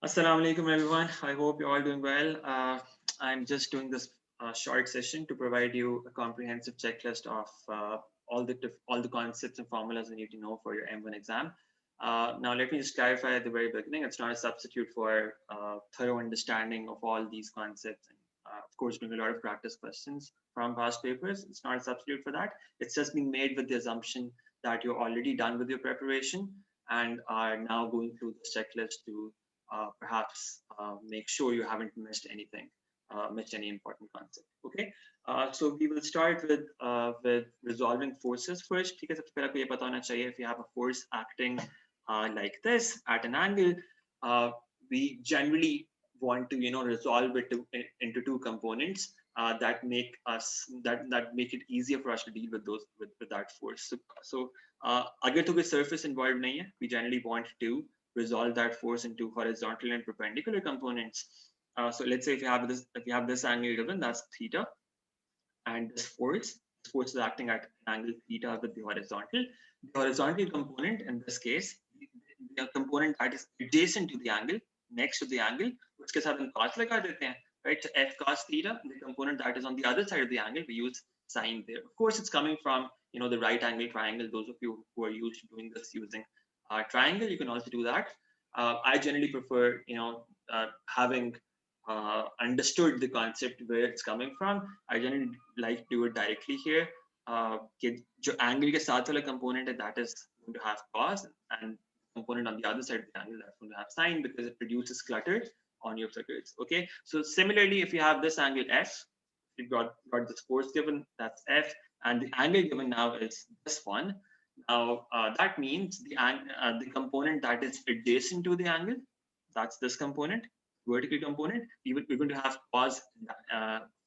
Assalamu alaikum everyone. I hope you're all doing well. I'm just doing this short session to provide you a comprehensive checklist of all the concepts and formulas you need to know for your M1 exam. Now, let me just clarify at the very beginning. It's not a substitute for thorough understanding of all these concepts and, of course, doing a lot of practice questions from past papers. It's not a substitute for that. It's just being made with the assumption that you're already done with your preparation and are now going through this checklist to perhaps make sure you haven't missed anything, missed any important concept. Okay, so we will start with resolving forces first. ठीक है, सबसे पहले आपको ये पता होना चाहिए if you have a force acting like this at an angle, we generally want to resolve it into two components that make it easier for us to deal with that force. So अगर तो कोई surface involved नहीं है, we generally want to resolve that force into horizontal and perpendicular components. So let's say if you have this angle given, that's theta, and this force is acting at an angle theta with the horizontal component in this case, the component that is adjacent to the angle, next to the angle, उसके साथ हम cos लगा देते हैं, right? So f cos theta, the component that is on the other side of the angle, we use sine there. Of course, it's coming from the right angle triangle. Those of you who are used to doing this using triangle, you can also do that. I generally prefer having understood the concept where it's coming from. I generally like to do it directly here. जो angle के साथ वाला component है, that is going to have cos, and component on the other side of the angle that's going to have sine, because it produces clutter on your figures. Okay, so similarly, if you have this angle f, you've got this force given, that's f, and the angle given now is this one. Now that means the component that is adjacent to the angle, that's this component, vertical component, we're going to have cos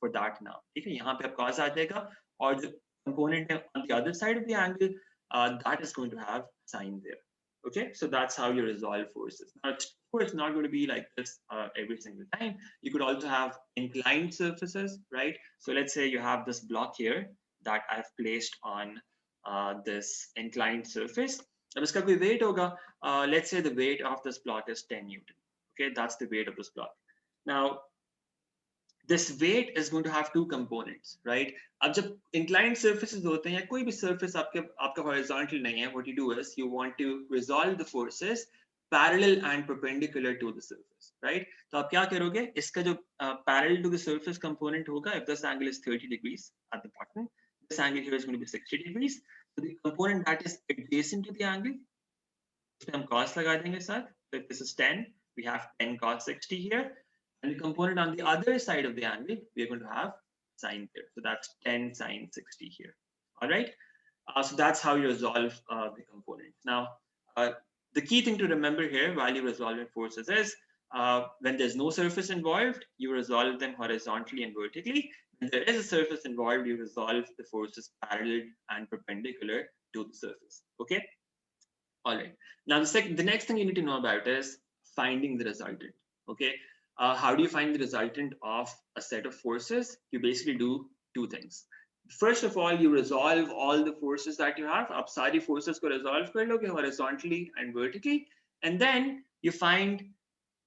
for that now. ठीक है, यहाँ पे अब cos आ जाएगा, और the component on the other side of the angle, that is going to have sine there. Okay, so that's how you resolve forces. Now, of course, it's not going to be like this every single time. You could also have inclined surfaces, right? So let's say you have this block here that I've placed on this inclined surface. अब इसका कोई weight होगा. Let's say the weight of this block is 10 Newton. Okay, that's the weight of this block. Now, this weight is going to have two components, right? अब जब inclined surfaces होते हैं या कोई भी surface आपका horizontal नहीं है, what you do is you want to resolve the forces parallel and perpendicular to the surface, right? तो आप क्या करोगे, इसका जो parallel to the surface component होगा, if this angle is 30 degrees at the bottom, this angle here is going to be 60 degrees. So the component that is adjacent to the angle, इसमें हम cos लगा देंगे साथ. So if this is 10, we have 10 cos 60 here. And the component on the other side of the angle, we're going to have sine there. So that's 10 sine 60 here. All right. So that's how you resolve the component. Now, the key thing to remember here while you're resolving forces is when there's no surface involved, you resolve them horizontally and vertically. When there is a surface involved, you resolve the forces parallel and perpendicular to the surface. Okay. All right. Now, the next thing you need to know about is finding the resultant. Okay. How do you find the resultant of a set of forces? You basically do two things. First of all, you resolve all the forces that you have. आप सारी forces को resolve कर लोगे horizontally and vertically, and then you find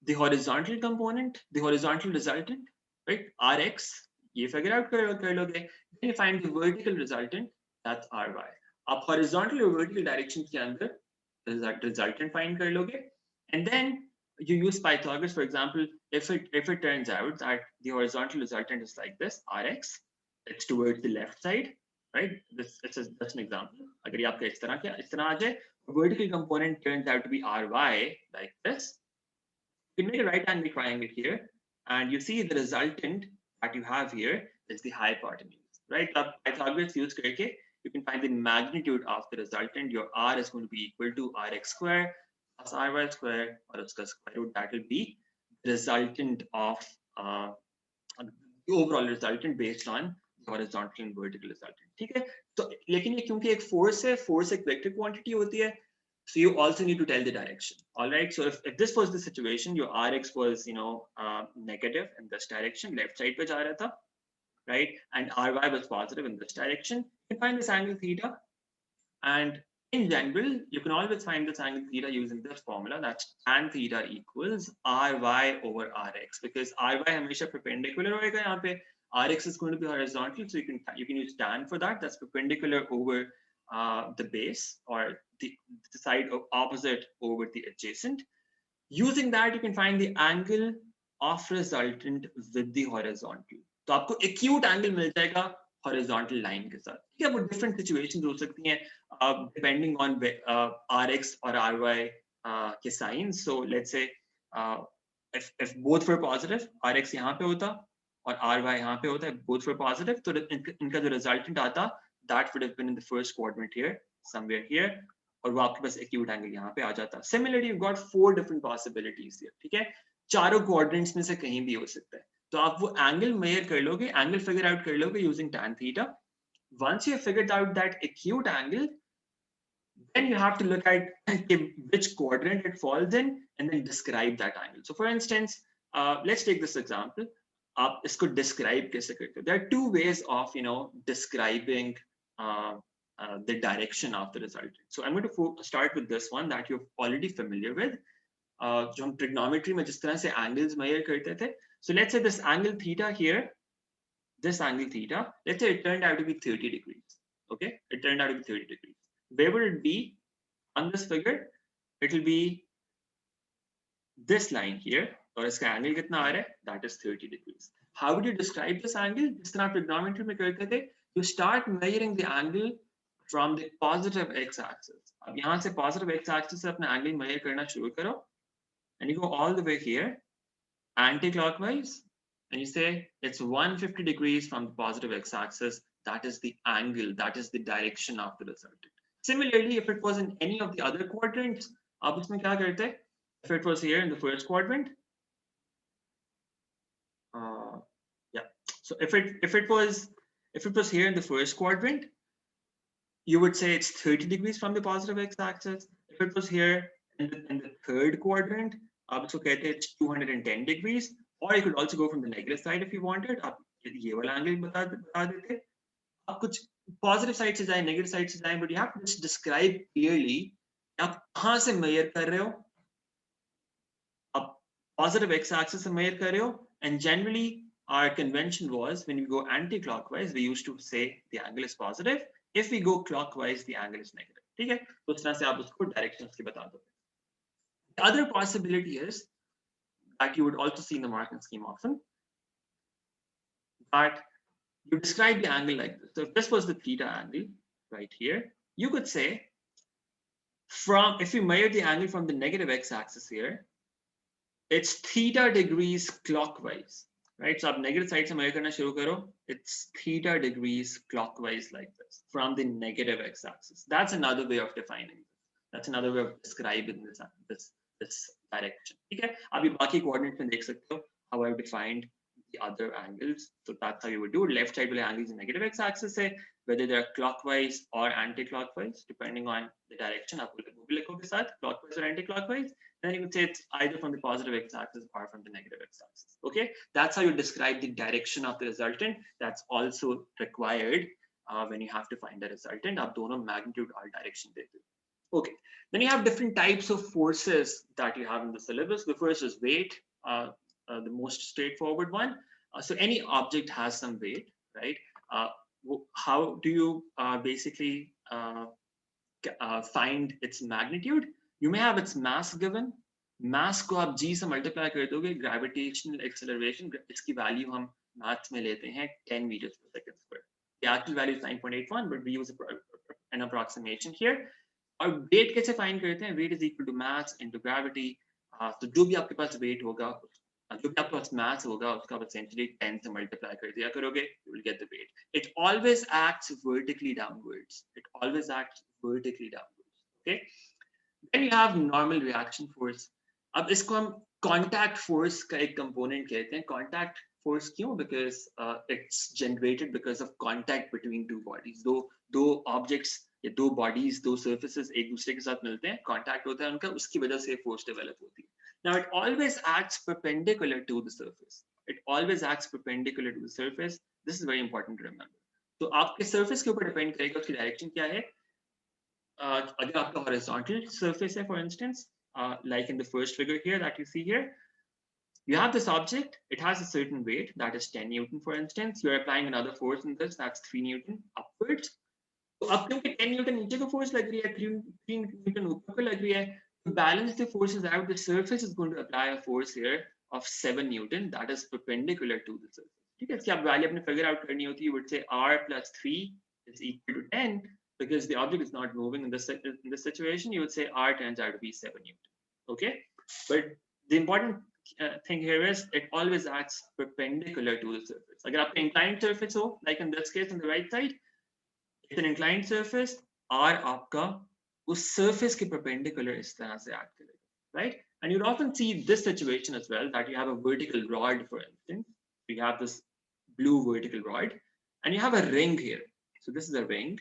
the horizontal component, the horizontal resultant, right? Rx, ये figure out कर लोगे. Then you find the vertical resultant, that's Ry. आप horizontal or vertical direction के अंदर resultant find कर लोगे, and then you use Pythagoras. For example, if it turns out that the horizontal resultant is like this, Rx, it's towards the left side, right? That's an example. अगर ये आपका इस तरह आ जाए, vertical component turns out to be Ry like this. You can make a right angle triangle here, and you see the resultant that you have here is the hypotenuse, right? Pythagoras use करके you can find the magnitude of the resultant. Your R is going to be equal to Rx square plus Ry square, or uska square root. That will be the resultant of the overall resultant based on the horizontal and vertical resultant. ठीक है? तो लेकिन ये क्योंकि एक force है, force एक vector quantity होती है, so you also need to tell the direction. All right. So if this was the situation, your Rx was negative in this direction, left side पे जा रहा था, right? And Ry was positive in this direction. You can find this angle theta, and in general, you can always find this angle theta using this formula. That's tan theta equals ry over rx, because ry हमेशा perpendicular होएगा यहाँ पे. Rx is going to be horizontal, so you can use tan for that. That's perpendicular over the base, or the side opposite over the adjacent. Using that, you can find the angle of resultant with the horizontal. तो आपको acute angle मिल जाएगा horizontal line के साथ. ठीक है, वो different situations हो सकती हैं depending on rx or ry के signs. So let's say if both were positive, rx यहाँ पे होता और ry यहाँ पे होता है, both were positive, तो इनका जो resultant आता, that would have been in the first quadrant here, somewhere here, और वो आपके पास acute angle यहाँ पे आ जाता. Similarly, you've got 4 different possibilities here. ठीक है, चारों quadrants में से कहीं भी हो सकता है. तो आप वो angle measure कर लोगे, angle figure out कर लोगे using tan theta. Once you have figured out that acute angle, then you have to look at which quadrant it falls in and then describe that angle. So for instance, let's take this example. आप इसको describe कैसे करते हो? There are 2 ways of describing the direction of the resultant. So I'm going to start with this one that you're already familiar with. जो हम trigonometry में जिस तरह से angles measure करते थे. So let's say this angle theta here, this angle theta, let's say it turned out to be 30 degrees. Okay, it turned out to be 30 degrees. Where would it be on this figure? It will be this line here, और इसका angle कितना आ रहा है? That is 30 degrees. How would you describe this angle? जिस तरह trigonometry में करते थे, you start measuring the angle from the positive x-axis. अब यहाँ से positive x-axis से अपना angle measure करना शुरू करो, and you go all the way here, anti-clockwise, and you say it's 150 degrees from the positive x-axis. That is the angle, that is the direction of the resultant. Similarly, if it was in any of the other quadrants, आप उसमें क्या करते? If it was here in the first quadrant, yeah. So if it was here in the first quadrant, you would say it's 30 degrees from the positive x-axis. If it was here in the third quadrant, आप इसको कहते हैं it's 210 degrees. Or you could also go from the negative side if you wanted. आप ये वाला angle बता देते. आप कुछ positive side से जाएं, negative side से जाएं, but you have to just describe clearly आप कहाँ से measure कर रहे हो. आप positive x-axis से measure कर रहे हो, and generally our convention was when we go anti-clockwise, we used to say the angle is positive. If we go clockwise, the angle is negative. ठीक है, तो इस तरह से आप उसको directions की बता दो. The other possibility is that you would also see in the marking scheme often, that you describe the angle like this. So if this was the theta angle right here, you could say if you measure the angle from the negative x-axis here, it's theta degrees clockwise, right? So आप negative side से measure करना शुरू करो, it's theta degrees clockwise like this from the negative x-axis. That's another way of defining this. That's another way of describing this direction. ठीक है, आप ये बाकी coordinates में देख सकते हो how I've defined the other angles. So that's how you would do it. Left side वाले angles in negative x-axis है, whether they're clockwise or anti-clockwise, depending on the direction. आप वो भी लिखोगे साथ, clockwise or anti-clockwise. Then you would say it's either from the positive x-axis or from the negative x-axis. Okay, that's how you describe the direction of the resultant. That's also required when you have to find the resultant. आप दोनों magnitude और direction देते हो. Okay, then you have different types of forces that you have in the syllabus. The first is weight, the most straightforward one. So any object has some weight, right? How do you basically find its magnitude? You may have its mass given. Mass को आप g से multiply कर दोगे. Gravitational acceleration, इसकी value हम maths में लेते हैं 10 meters per second square. The actual value is 9.81, but we use an approximation here. और weight कैसे find करते हैं? Weight is equal to mass into gravity. तो जो भी आपके पास weight होगा, जो भी आपके पास mass होगा, उसका essentially 10 से multiply कर दिया करोगे, you will get the weight. It always acts vertically downwards. It always acts vertically downwards. Okay. Then you have normal reaction force. अब इसको हम contact force का एक component कहते हैं. Contact force क्यों? Because it's generated because of contact between two bodies. दो objects या दो bodies, दो surfaces एक दूसरे के साथ मिलते हैं, contact होता है उनका, उसकी वजह से force develop होती है. Now it always acts perpendicular to the surface. It always acts perpendicular to the surface. This is very important to remember. तो आपके surface के ऊपर depend करेगा उसकी direction क्या है. अगर आपका horizontal surface है, for instance, like in the first figure here that you see here, you have this object, it has a certain weight, that is 10 Newton, for instance. You're applying another force in this, that's 3 Newton upwards. तो अब क्योंकि 10 Newton नीचे को force लग रही है, 3 Newton ऊपर को लग रही है, to balance the forces out, the surface is going to apply a force here of 7 Newton that is perpendicular to the surface. ठीक है, इसकी आप वैल्यू अपने फिगर आउट करनी होती है, you would say r plus 3 is equal to 10 because the object is not moving in this situation. You would say r turns out to be 7 Newton. Okay, but the important thing here is it always acts perpendicular to the surface. अगर आपका inclined surface हो, like in this case on the right side, it's an inclined surface, R आपका उस surface के perpendicular इस तरह से act करेगा, right? And you'll often see this situation as well, that you have a vertical rod, for instance. You have this blue vertical rod, and you have a ring here. So this is a ring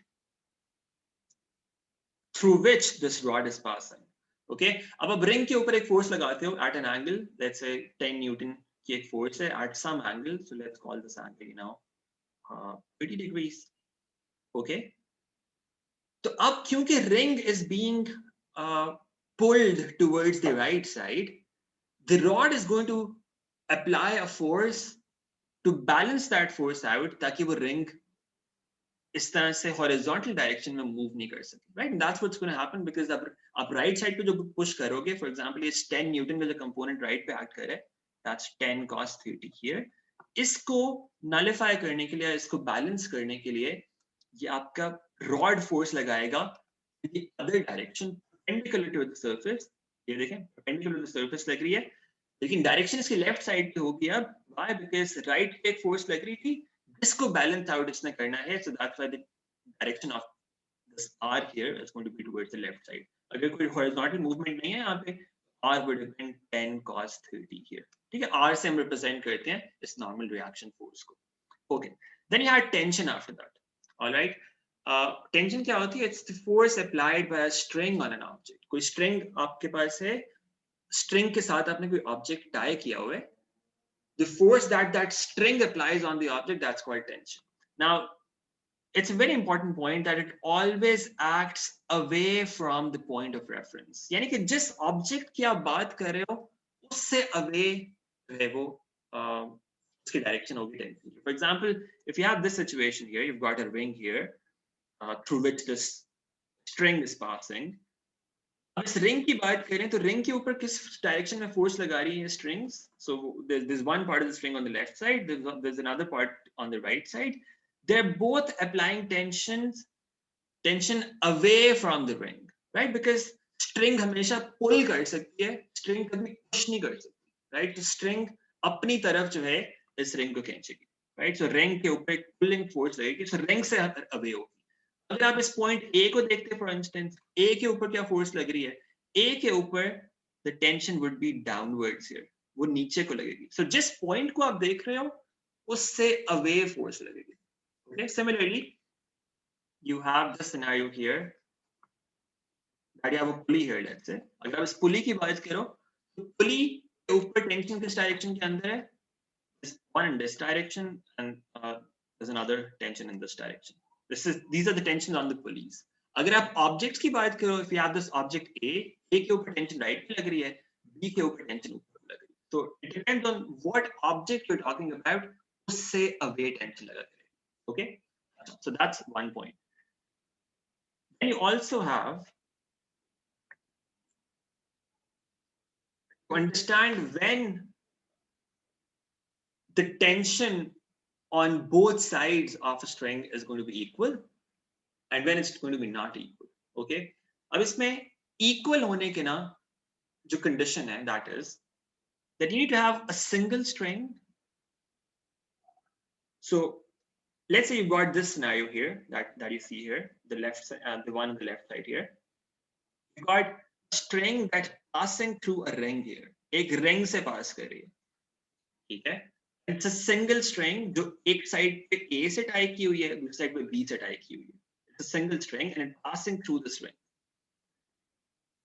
through which this rod is passing. Okay? अब आप ring के ऊपर एक force लगाते हो at an angle, let's say 10 Newton की एक force है at some angle. So let's call this angle now 30 degrees. Okay, तो अब क्योंकि ring is being pulled towards the right side, the rod is going to apply a force to balance that force out ताकि वो ring इस तरह से horizontal direction में move नहीं कर सके, right? And that's what's going to happen because आप right side पे जो push करोगे, for example, it's 10 Newton का जो component right पे act करे, that's 10 cos 30 here. इसको nullify करने के लिए, इसको balance करने के लिए, ये आपका rod force लगाएगा in the other direction perpendicular to the surface. ये देखें perpendicular to the surface लग रही है, लेकिन डायरेक्शन इसकी लेफ्ट साइड पे होगी अब. Why? Because राइट पे एक फोर्स लग रही थी, इसको बैलेंस आउट इसने करना है. So that's why the direction of this R here is going to be towards the left side. अगर कोई horizontal movement नहीं है यहाँ पे, R would have been 10 cos 30 here. ठीक है, R से हम represent करते हैं इस normal reaction force को. Okay, then you had tension after that. All right. Tension क्या होती है? It's the force applied by a string on an object. कोई string आपके पास है, string के साथ आपने कोई object tie किया हुआ है. The force that string applies on the object, that's called tension. Now, it's a very important point that it always acts away from the point of reference. यानी कि जिस object की आप बात कर रहे हो, उससे away है वो उसकी direction होगी tension. For example, if you have this situation here, you've got a ring here through which this string is passing. अब इस ring की बात करें तो ring के ऊपर किस direction में force लगा रही है strings? So there's one part of the string on the left side, there's another part on the right side. They're both applying tension away from the ring, right? Because string हमेशा pull कर सकती है, string कभी push नहीं कर सकती, right? तो string अपनी तरफ जो है इस ring को खींचेगी, right? So ring के ऊपर एक pulling force लगेगी, so ring से away होगी. अगर आप इस पॉइंट ए को देखते, फॉर इंस्टेंस, ए के ऊपर क्या फोर्स लग रही है? ए के ऊपर the tension would be downwards here, वो नीचे को लगेगी. सो जिस पॉइंट को आप देख रहे हो उससे अवे फोर्स लगेगी. Okay, similarly you have this scenario here that you have a pulley here. Let's say अगर आप इस पुली की बात करो तो पुली के ऊपर टेंशन किस डायरेक्शन के अंदर है? one in this direction and there's another tension in this direction. These are the tensions on the pulleys. अगर आप objects की बात करो, if you have this object A के ऊपर tension right पे लग रही है, B के ऊपर tension ऊपर लग रही है. So it depends on what object you're talking about, उससे away tension लगा करें. Okay, so that's one point. Then you also have to understand when the tension on both sides of a string is going to be equal and when it's going to be not equal. Okay, अब इसमें equal होने के ना जो condition है, that is that you need to have a single string. So let's say you've got this scenario here that you see here, the left side, the one on the left side here. You've got a string that's passing through a ring here, एक ring से pass कर रही है, ठीक है? It's a single string जो एक side पे A से टाई की हुई है, दूसरी साइड पे B से टाई की हुई है. It's a single string and it's passing through the string.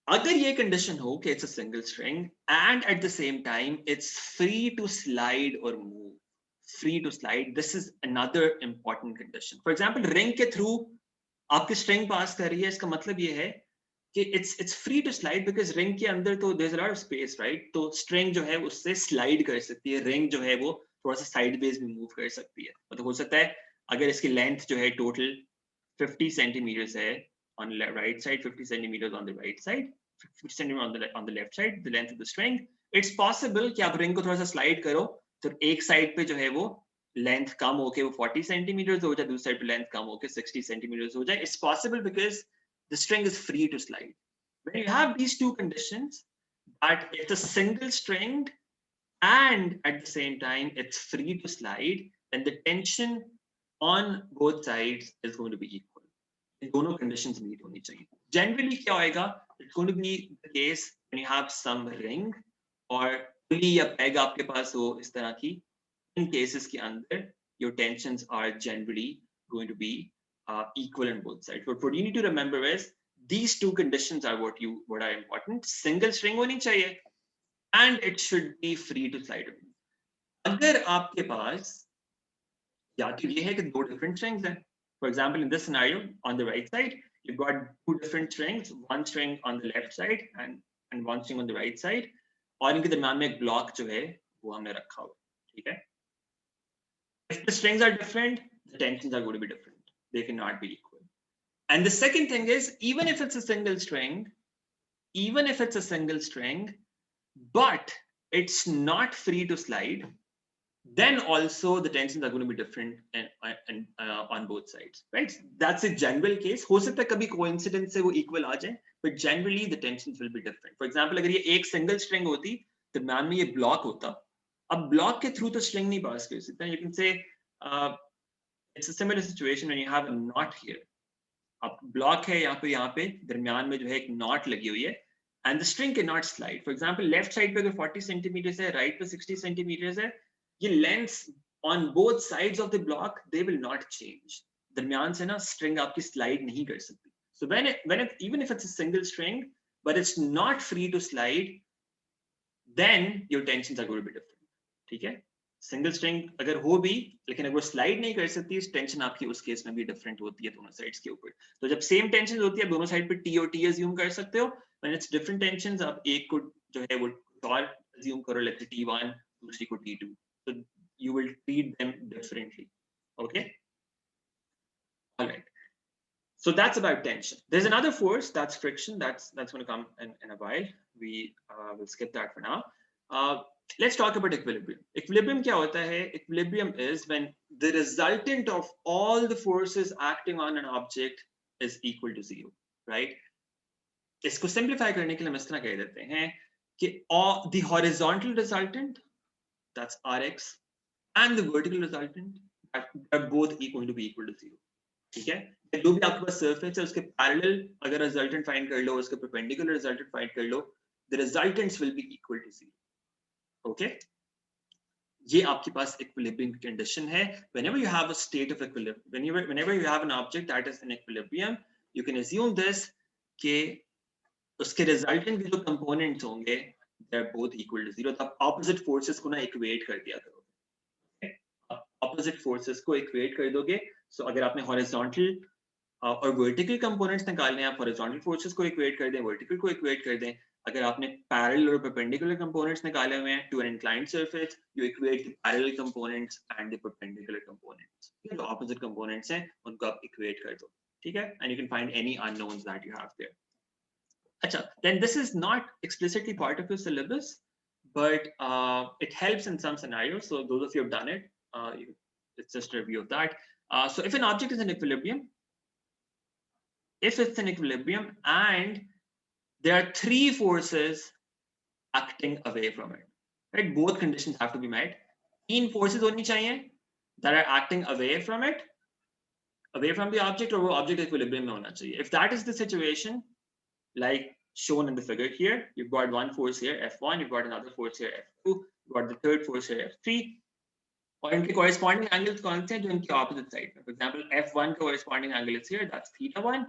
अगर ये condition हो कि it's a single string and at the same time it's free to slide or move, free to slide, this is another important condition. For example, ring के through आपकी string pass कर रही है, इसका मतलब ये है कि it's free to slide because ring के अंदर तो there's a lot of space, right? तो स्ट्रिंग जो है उससे स्लाइड कर सकती है, रिंग जो है वो थोड़ा सा साइड बेस भी मूव कर सकती है। मतलब हो सकता है अगर इसकी लेंथ जो है टोटल 50 centimeters है on the right side, 50 centimeters on the right side, 50 centimeters on the left side, the length of the string, it's possible कि आप रिंग को थोड़ा सा स्लाइड करो तो एक साइड पे जो है वो लेंथ कम होके वो 40 centimeters हो जाए, दूसरी साइड पे लेंथ कम होके 60 centimeters हो जाए। It's possible because the string is free to slide. When you have these two conditions, that it's a single string and at the same time it's free to slide, then the tension on both sides is going to be equal. In दोनों conditions meet होनी चाहिए. Generally क्या होएगा? It's going to be the case when you have some ring or pulley या peg आपके पास हो इस तरह की. In cases के अंदर your tensions are generally going to be equal on both sides. But what you need to remember is these two conditions are what are important. Single string होनी चाहिए and it should be free to slide. अगर आपके पास या तो ये है कि दो different strings हैं. For example, in this scenario, on the right side, you've got two different strings, one string on the left side and one string on the right side. और इनके दरम्यान में एक block जो है वो हमने रखा हुआ, ठीक है? If the strings are different, the tensions are going to be different. They cannot be equal. And the second thing is, even if it's a single string, but it's not free to slide, then also the tensions are going to be different on both sides, right? That's a general case. हो सकता है कभी coincidence से वो equal आ जाए, but generally the tensions will be different. For example, अगर ये एक single string होती, तो मान में ये block होता. अब block के through तो string नहीं pass कर सकता. You can say it's a similar situation when you have a knot here. अब block है यहाँ पे दरमियान में जो है एक knot लगी हुई है, and the string cannot slide. For example, left side पे अगर 40 centimeters है, right पे 60 centimeters है, ये lengths on both sides of the block they will not change. दरमियान से ना string आपकी slide नहीं कर सकती. So even if it's a single string, but it's not free to slide, then your tensions are going to be different. ठीक है? Single string अगर हो भी, लेकिन अगर slide नहीं कर सकती, tension आपकी उस केस में भी different होती है दोनों sides के ऊपर. तो जब same tensions होती है, दोनों side पे T और T assume कर सकते हो. When it's different tensions, आप एक को जो है वो और assume करो, let's say T1, दूसरी को T2. So you will treat them differently. Okay? All right. So that's about tension. There's another force, that's friction. That's going to come in a while. We will skip that for now. Let's talk about equilibrium. Equilibrium क्या होता है? Equilibrium is when the resultant of all the forces acting on an object is equal to zero, right? इसको simplify करने के लिए हम इस तरह कह देते हैं कि the horizontal resultant, that's Rx, and the vertical resultant are both going to be equal to zero. ठीक है? जो भी आपके पास surface है उसके parallel अगर resultant find कर लो, उसके perpendicular resultant find कर लो, the resultants will be equal to zero. Okay? ये आपके पास equilibrium condition है. Whenever you have a state of equilibrium, whenever you have an object that is in equilibrium, you can assume this कि उसके resultant के जो components होंगे, they're both equal to zero. तब opposite forces को ना equate कर दिया करो. Opposite forces को equate कर दोगे. So अगर आपने horizontal और vertical components निकालने हैं, आप horizontal forces को equate कर दें, vertical को equate कर दें. अगर आपने parallel और perpendicular components निकाले हुए हैं to an inclined surface, you equate the parallel components and the perpendicular components. जो opposite components हैं, उनको आप equate कर दो. ठीक है? And you can find any unknowns that you have there. अच्छा, then this is not explicitly part of your syllabus, but it helps in some scenarios. So those of you have done it, it's just a review of that. So if an object is in equilibrium, and there are three forces acting away from it, right? Both conditions have to be met. तीन forces होनी चाहिए that are acting away from it, away from the object, or वो object equilibrium में होना चाहिए. If that is the situation, like shown in the figure here, you've got one force here, F1, you've got another force here, F2, you've got the third force here, F3, और इनके corresponding angles कौन से हैं जो इनके opposite side में. For example, F1 का corresponding angle is here, that's theta1.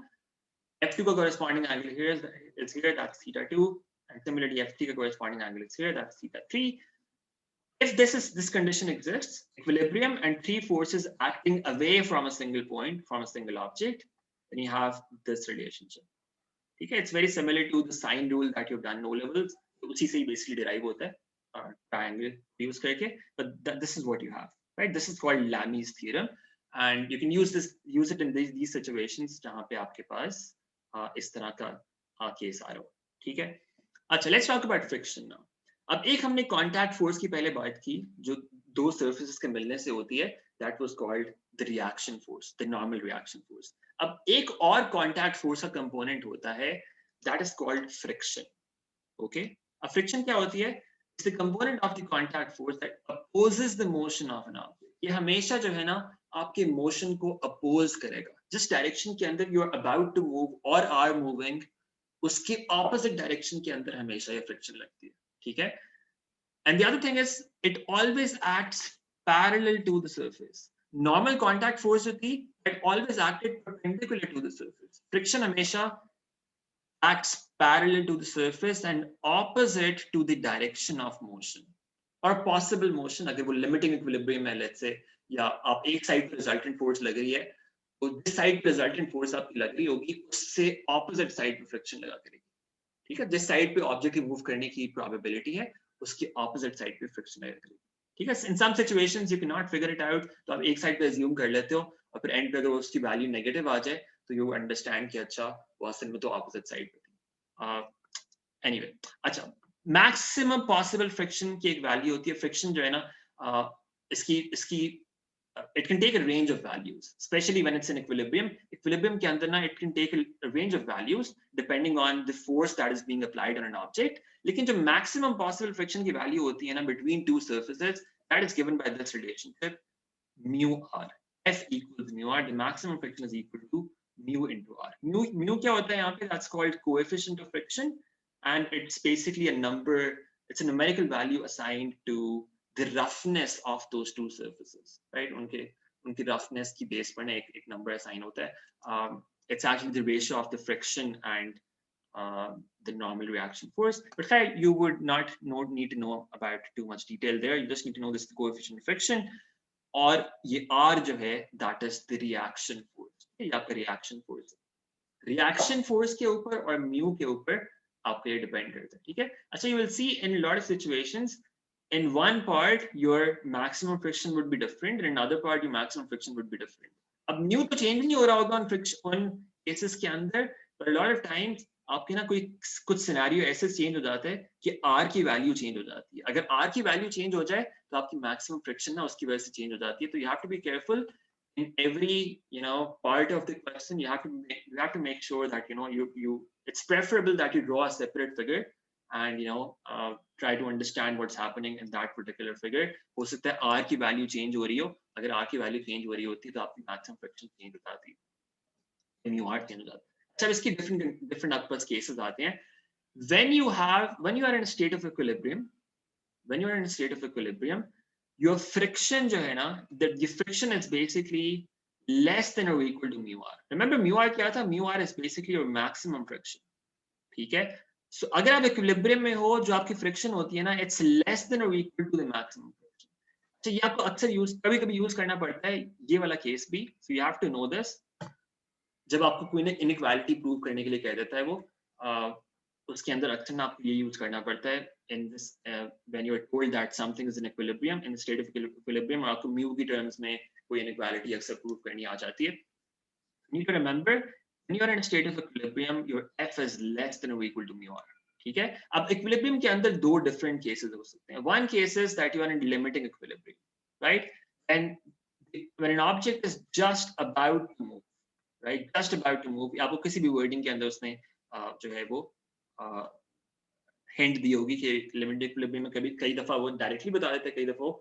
F2 का corresponding angle here is here, that's theta2. And similarly, F3 का corresponding angle is here, that's theta3. If this condition exists, equilibrium and three forces acting away from a single point, from a single object, then you have this relationship. ठीक है, it's very similar to the sine rule that you've done in O levels. उसी से ही basically derive होता है triangle use करके, but this is what you have, right? This is called Lami's theorem, and you can use it in these situations जहाँ पे आपके पास इस तरह का केस आ रहा हो, ठीक है? अच्छा, let's talk about friction now. अब एक हमने contact force की पहले बात की जो दो surfaces के मिलने से होती है, that was called the reaction force, the normal reaction force. अब एक और contact force का component होता है, that is called friction. Okay? अब friction क्या होती है? It's the component of the contact force that opposes the motion of an object. ये हमेशा जो है ना आपके motion को oppose करेगा. जिस direction के अंदर you are about to move or are moving, उसके opposite direction के अंदर हमेशा ये friction लगती है, ठीक है? And the other thing is, it always acts parallel to the surface. Normal contact force होती, it always acted perpendicular to the surface. Friction हमेशा acts parallel to the surface and opposite to the direction of motion or possible motion. अगर वो limiting equilibrium है, let's say, या आप एक side पे resultant force लग रही है, तो जिस side पे resultant force आपकी लग रही होगी, उससे opposite side पे friction लगा करेगी, ठीक है? जिस side पे object की move करने की probability है, उसके opposite side पे friction लगा करेगी, ठीक है? In some situations you cannot figure it out, तो आप एक side पे assume कर लेते हो, और फिर end पे अगर उसकी value negative आ जाए, तो you understand कि अच्छा वो असल में तो opposite side पे थी. Anyway, अच्छा, maximum possible friction की एक value होती है. Friction जो है ना, इसकी it can take a range of values, especially when it's in equilibrium. Equilibrium के अंदर ना, it can take a range of values depending on the force that is being applied on an object. लेकिन जो maximum possible friction की value होती है ना between two surfaces, that is given by this relationship mu r. F equals mu r. The maximum friction is equal to mu into r. Mu क्या होता है यहाँ पे? That's called coefficient of friction, and it's basically a number. It's a numerical value assigned to the roughness of those two surfaces, right? उनकी roughness की base पर ना एक number assign होता है. It's actually the ratio of the friction and the normal reaction force. But you would not need to know about too much detail there. You just need to know this the coefficient of friction. और ये R जो है, that is the reaction force. ये आपका reaction force. Reaction force के ऊपर और mu के ऊपर आपका ये depend करता है, ठीक है? अच्छा, you will see in a lot of situations, in one part your maximum friction would be different, and in another part your maximum friction would be different. अब mu तो change नहीं हो रहा होगा उन cases के अंदर, but a lot of times आपके ना कुछ सिनेरियो ऐसे चेंज हो जाते हैं कि R की वैल्यू चेंज हो जाती है. अगर R की वैल्यू चेंज हो जाए तो आपकी मैक्सिमम फ्रिक्शन ना उसकी वजह से चेंज हो जाती है. तो you have to be careful in every part of the question. You have to make sure that it's preferable that you draw a separate figure and try to understand what's happening in that particular figure. हो सकता है R की value change हो रही हो. अगर R की value change हो रही होती तो आपकी मैक्सिमम फ्रिक्शन चेंज हो जाती है, mu R चेंज हो जाता है. अच्छा, इसकी different आपके पास cases आते हैं. When you are in a state of equilibrium, your friction जो है ना, the friction is basically less than or equal to mu r. Remember mu r क्या था? Mu r is basically your maximum friction, ठीक है? So अगर आप equilibrium में हो, जो आपकी friction होती है ना, it's less than or equal to the maximum friction. अच्छा, ये आपको अक्सर कभी-कभी यूज करना पड़ता है ये वाला केस भी. So you have to know this. जब आपको कोई ना inequality प्रूव करने के लिए कह देता है वो, उसके अंदर अक्सर ना आपको ये यूज करना पड़ता है in this when you are told that something is in equilibrium, in a state of equilibrium, और आपको mu की terms में कोई inequality अक्सर प्रूव करनी आ जाती है. You need to remember, when you are in a state of equilibrium, your F is less than or equal to mu r. ठीक है? अब equilibrium के अंदर दो different cases हो सकते हैं. One case is that you are in limiting equilibrium, right? And when an object is just about to move, right? Just about to move. आपको किसी भी wording के अंदर उसने जो है वो hint दी होगी कि limited equilibrium में कई दफा वो directly बता देते हैं, कई दफा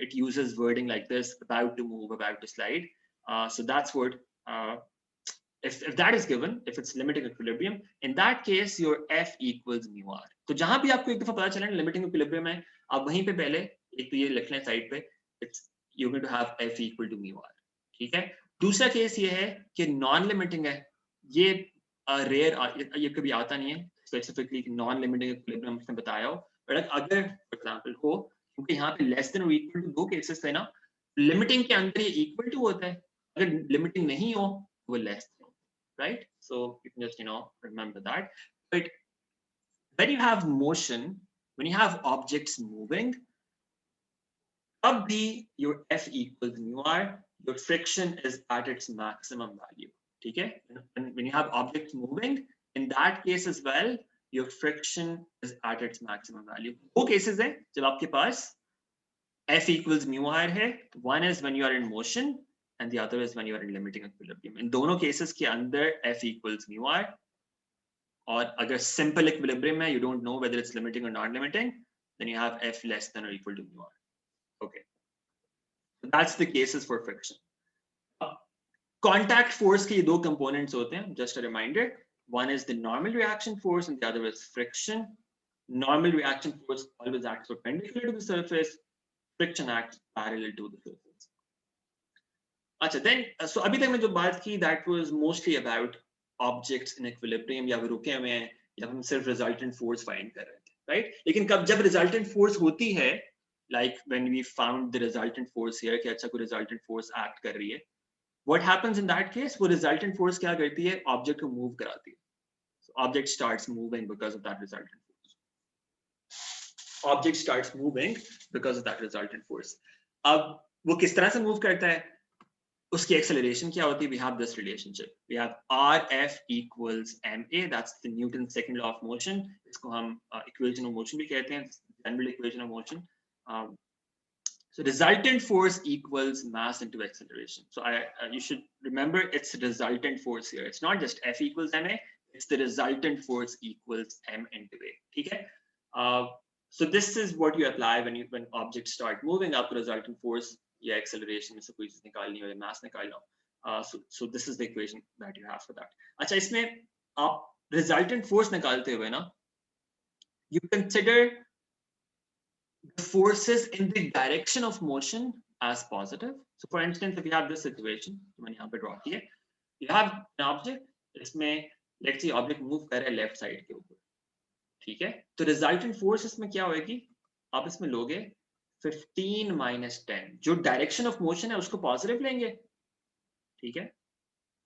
it uses wording like this, about to move, about to slide. So that's what if that is given, if it's limiting equilibrium, in that case your F equals mu r. तो जहां भी आपको एक दफा पता चला limiting equilibrium है, आप वहीं पे पहले एक तो ये लिख लें साइड पे, it's you're going to have F equal to mu r, ठीक है? दूसरा केस ये है कि नॉन लिमिटिंग है. ये रेयर, ये कभी आता नहीं है स्पेसिफिकली नॉन लिमिटिंग इक्विलिब्रियम उसने बताया हो. बट अगर फॉर एग्जांपल हो, क्योंकि यहाँ पे लेस देन और इक्वल टू दो केसेस थे ना, लिमिटिंग के अंदर ये इक्वल टू होता है, अगर लिमिटिंग नहीं हो तो वो less than, right? So you can just, remember that. But when you have motion, when you have objects moving, अब भी your F equals mu r, your friction is at its maximum value. ठीक है? When you have objects moving, in that case as well, your friction is at its maximum value. दो cases है जब आपके पास F equals mu r है. One is when you are in motion, and the other is when you are in limiting equilibrium. In दोनों cases के अंदर F equals mu r. और अगर simple equilibrium है, you don't know whether it's limiting or non-limiting, then you have F less than or equal to mu r. Okay. That's the cases for friction. Contact force के ये दो components होते हैं. Just a reminder. One is the normal reaction force and the other is friction. Normal reaction force always acts perpendicular to the surface. Friction acts parallel to the surface. अच्छा, then so अभी तक मैं जो बात की, that was mostly about objects in equilibrium, या वो रुके हुए हैं, या हम सिर्फ resultant force find कर रहे थे, right? लेकिन जब resultant force होती है, like when we found the resultant force here कि अच्छा कोई resultant force act कर रही है, what happens in that case? वो resultant force क्या करती है? Object को move कराती है. So object starts moving because of that resultant force. Object starts moving because of that resultant force. अब वो किस तरह से move करता है? उसकी acceleration क्या होती है? We have this relationship. We have RF equals ma. That's the Newton's second law of motion. इसको हम equation of motion भी कहते हैं, general equation of motion. So resultant force equals mass into acceleration. So you should remember it's resultant force here. It's not just F equals ma. It's the resultant force equals m into a. Okay. So this is what you apply when objects start moving up. Resultant force, yeah, acceleration में से कोई चीज निकालनी हो या mass निकालना हो. So this is the equation that you have for that. अच्छा, इसमें आप resultant force निकालते हुए ना, you consider the forces in the direction of motion as positive. So for instance, if you have this situation, मैंने यहाँ पे draw किया, you have an object, इसमें let's say object move कर रहा है left side के ऊपर, ठीक है? तो resultant force इसमें क्या होएगी? आप इसमें लोगे 15 minus 10. जो direction of motion है उसको positive लेंगे, ठीक है?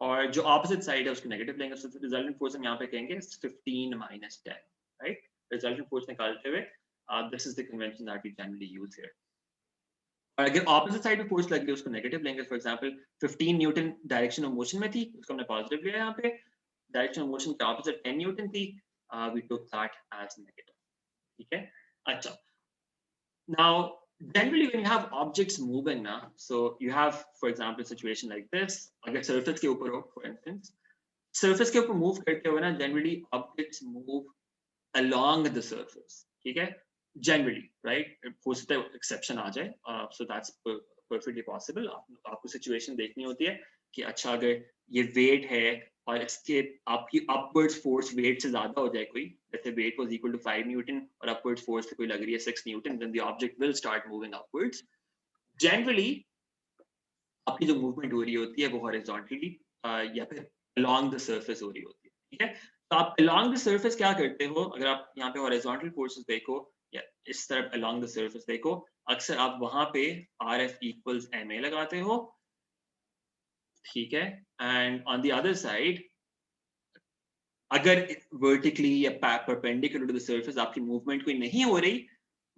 और जो opposite side है उसको negative लेंगे. So resultant force हम यहाँ पे कहेंगे 15 minus 10, right? Resultant force निकालते हुए this is the convention that we generally use here. और अगर opposite side में force लगे उसको negative लेंगे. For example, 15 Newton direction of motion में थी, उसको हमने positive लिया यहाँ पे. Direction of motion के opposite 10 Newton थी, we took that as negative. ठीक है? अच्छा. Now, generally when you have objects moving now, so you have, for example, a situation like this. अगर surface के ऊपर हो, for instance, surface के ऊपर move करते हुए ना, generally objects move along the surface. ठीक है? Generally, right? हो सकता है exception आ जाए. So that's perfectly possible. आपको situation देखनी होती है कि अच्छा अगर ये weight है और इसके आपकी upwards force weight से ज़्यादा हो जाए कोई, जैसे weight was equal to 5 Newton और upwards force कोई लग रही है 6 Newton, then the object will start moving upwards. Generally, आपकी जो movement हो रही होती है वो horizontally या फिर along the surface हो रही होती है. ठीक है? तो आप along the surface क्या करते हो? अगर आप यहाँ पे horizontal forces देखो या इस तरफ along the surface देखो, अक्सर आप वहाँ पे RF equals ma लगाते हो, ठीक है? And on the other side, अगर vertically या perpendicular to the surface आपकी movement कोई नहीं हो रही,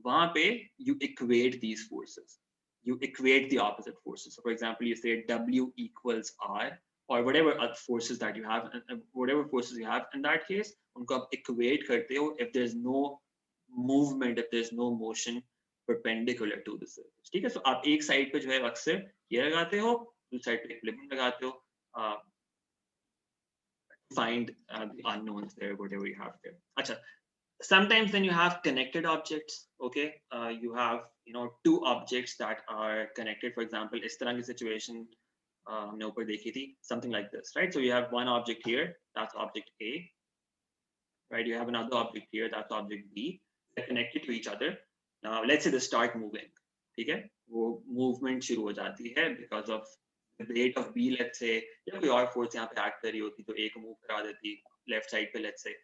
वहाँ पे you equate these forces. You equate the opposite forces. So for example, you say W equals R, or whatever other forces that you have, whatever forces you have in that case, उनको आप equate करते हो if there's no movement, if there's no motion perpendicular to the surface. ठीक है? So आप एक side पे जो है अक्सर ये लगाते हो, दूसरी side पे equilibrium लगाते हो, find the unknowns there, whatever you have there. Achha. Sometimes then you have connected objects. Okay, you have two objects that are connected. For example, इस तरह की situation हमने ऊपर देखी थी, something like this, right? So you have one object here, that's object A, right? You have another object here, that's object B. They're connected to each other. Now let's say they start moving. ठीक है? वो movement शुरू हो जाती है because of the weight of B, let's say, या कोई और force यहाँ पे act कर रही होती तो A को move करा देती left side पे, let's say.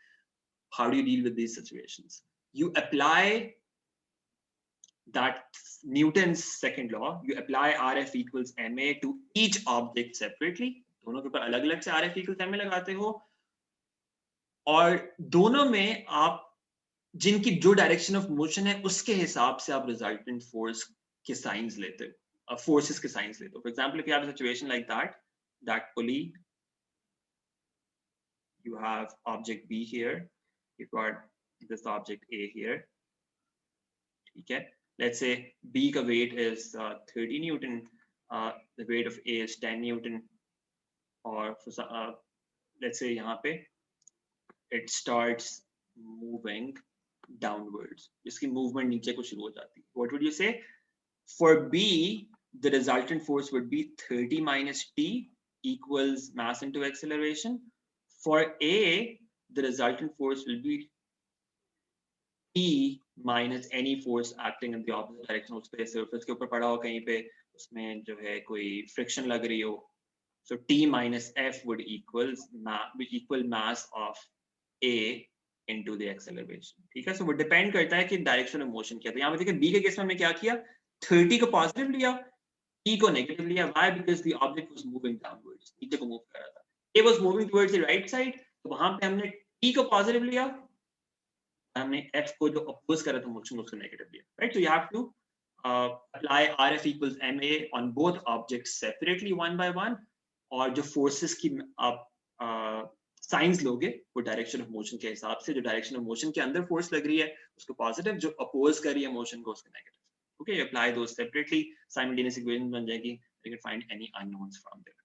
How do you deal with these situations? You apply that Newton's second law. You apply RF equals ma to each object separately. दोनों के ऊपर अलग अलग से RF equals MA लगाते हो, और दोनों में आप जिनकी जो डायरेक्शन ऑफ मोशन है उसके हिसाब से आप रिजल्टेंट फोर्स के साइंस लेते हो, फोर्सेस के साइंस लेते हो. For example, if you have a situation like that pulley, you have object B here, you've got this object A here. ठीक है, let's say B का weight is 30 Newton, the weight of A is 10 Newton, और let's say यहाँ पे it starts moving downwards, इसकी movement नीचे को शुरू हो जाती है. What would you say? For B, the resultant force would be 30 minus T equals mass into acceleration. For A, the resultant force will be T minus any force acting in the opposite direction. उस पे surface के ऊपर पड़ा हो कहीं पे, उसमें जो है कोई friction लग रही हो, so T minus F would equal mass of A into the acceleration. ठीक है, so वो depend करता है कि direction of motion क्या. तो यहाँ पे देखिए B के केस में हमने क्या किया, 30 को पॉजिटिव लिया, T को नेगेटिव लिया. Why? Because the object was moving downwards, नीचे को मूव कर रहा था. A was moving towards the right side, तो वहां पे हमने T को पॉजिटिव लिया, हमने F को जो अपोज कर रहा था मोशन उसको नेगेटिव लिया. Right? So you have to apply RF equals MA on both objects separately one by one, और जो forces की आप साइंस लोगे वो डायरेक्शन ऑफ मोशन के हिसाब से, जो डायरेक्शन ऑफ मोशन के अंदर फोर्स लग रही है उसको पॉजिटिव, जो अपोज कर रही है मोशन को उसको negative. Okay, apply those separately, simultaneous equations बन जाएगी, you can find any unknowns from there.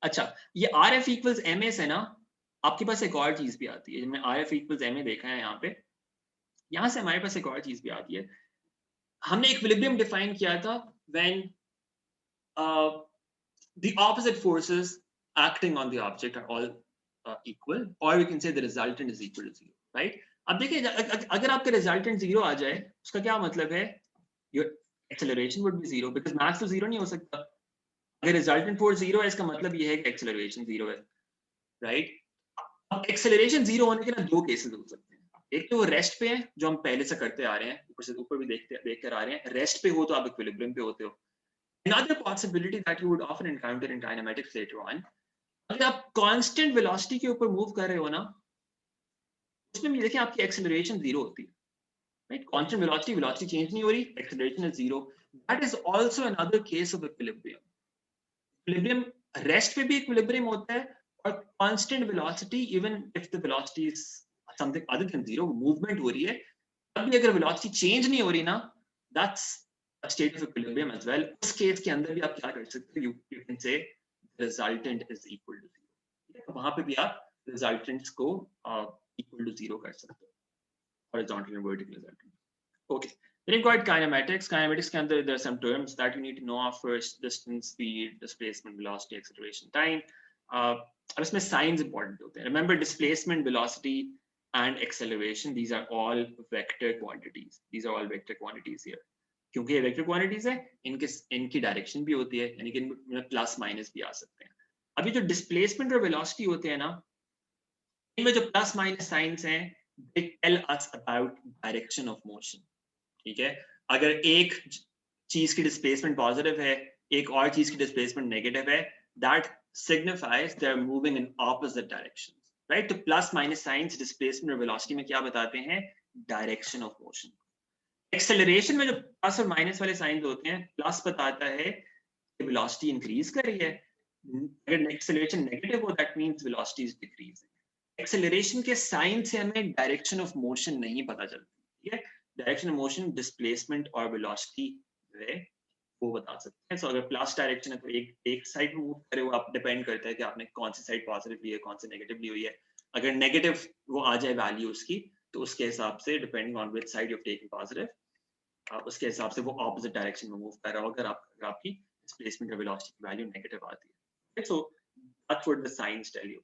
अच्छा, ये RF equals MA से ना आपके पास एक और चीज भी आती है. जब मैं RF equals MA देखा है यहाँ पे, यहाँ से हमारे पास एक और चीज भी आती है. हमने इक्विलिब्रियम डिफाइन किया था when the opposite forces acting on the object are all equal, or we can say the resultant is equal to 0, right? अब देखिए, अगर आपका resultant 0 आ जाए, उसका क्या मतलब है? Your acceleration would be 0, because mass तो 0 नहीं हो सकता. अगर resultant force 0 है, इसका मतलब ये है कि acceleration 0 है, right? अब acceleration 0 होने के ना दो cases हो सकते हैं. एक तो वो rest पे है, जो हम पहले से करते आ रहे हैं, ऊपर से ऊपर भी देख कर आ रहे हैं. rest पे हो तो आप equilibrium पे होते हो. Another possibility that you would often encounter in kinematics later on, अगर आप constant velocity के ऊपर move कर रहे हो ना, उसमें भी देखिए आपकी acceleration 0 होती है. Right? Constant velocity change नहीं हो रही, acceleration is 0. That is also another case of equilibrium. Equilibrium, rest पे भी equilibrium होता है, और constant velocity, even if the velocity is something other than 0, movement हो रही है, तब भी अगर velocity change नहीं हो रही ना, that's a state of equilibrium as well. उस case के अंदर भी आप क्या कर सकते हो? You can say resultant is equal to 0. वहां पे भी आप resultants को equal to 0 कर सकते हो. Horizontal and vertical resultant. Okay. Then you've got kinematics. Kinematics के अंदर there are some terms that you need to know of. First, distance, speed, displacement, velocity, acceleration, time. अब इसमें signs important होते हैं. Remember, displacement, velocity, and acceleration, these are all vector quantities. These are all vector quantities here. क्योंकि ये vector quantities है, इनकी direction भी होती है, यानी कि इनमें plus minus भी आ सकते हैं. अभी जो displacement और velocity होते हैं ना, इनमें जो plus minus signs हैं, they tell us about direction of motion. ठीक है, अगर एक चीज की डिस्प्लेसमेंट पॉजिटिव है, एक और चीज की डिस्प्लेसमेंट नेगेटिव है, that signifies they are moving in opposite directions, right? तो प्लस माइनस साइंस डिस्प्लेसमेंट और वेलोसिटी में क्या बताते हैं? Direction of motion. एक्सेलरेशन में जो प्लस और माइनस वाले साइंस होते हैं, प्लस बताता है कि वेलोसिटी इंक्रीज कर रही है, अगर एक्सेलरेशन नेगेटिव हो that means velocity is decreasing. Acceleration के साइन से हमें डायरेक्शन ऑफ मोशन नहीं पता चलती, ठीक है? डायरेक्शन ऑफ मोशन डिस्प्लेसमेंट और वेलोसिटी जो है वो बता सकते हैं. सो अगर प्लस डायरेक्शन है तो एक साइड मूव करे, वो आप डिपेंड करता है कि आपने कौन सी साइड पॉजिटिव ली है, कौन सी नेगेटिव ली हुई है. अगर नेगेटिव वो आ जाए वैल्यू उसकी, तो उसके हिसाब से depending on which side you have taken positive, उसके हिसाब से वो ऑपोजिट डायरेक्शन में मूव कर रहा हो अगर आपकी डिस्प्लेसमेंट और वेलोसिटी की वैल्यू नेगेटिव आती है. So that's what the signs tell you.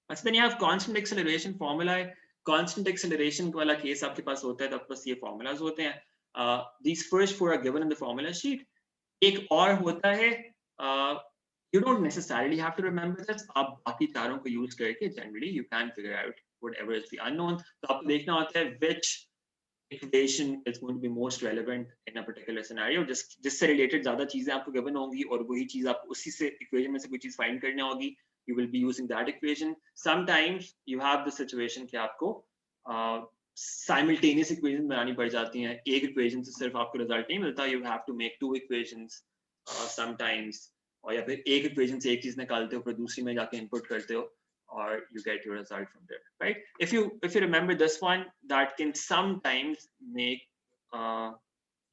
Then you have constant acceleration formula. Constant acceleration वाला केस आपके पास होता है, तो आपके पास ये formulas होते हैं. These first four are given in the formula sheet. एक और होता है, you don't necessarily have to remember this. आप बाकी चारों को use करके generally you can figure out whatever is the unknown. तो आपको देखना होता है which equation is going to be most relevant in a particular scenario. जिससे related ज़्यादा चीजें आपको given होंगी और वही चीज आप उसी से equation में से कोई चीज find करनी होगी. You will be using that equation. Sometimes you have the situation कि आपको simultaneous equations बनानी पड़ जाती हैं. एक equation से सिर्फ आपको result नहीं मिलता. You have to make 2 equations sometimes. और या फिर एक equation से एक चीज निकालते हो फिर दूसरी में जाके input करते हो. Or you get your result from there, right? If you remember this one, that can sometimes make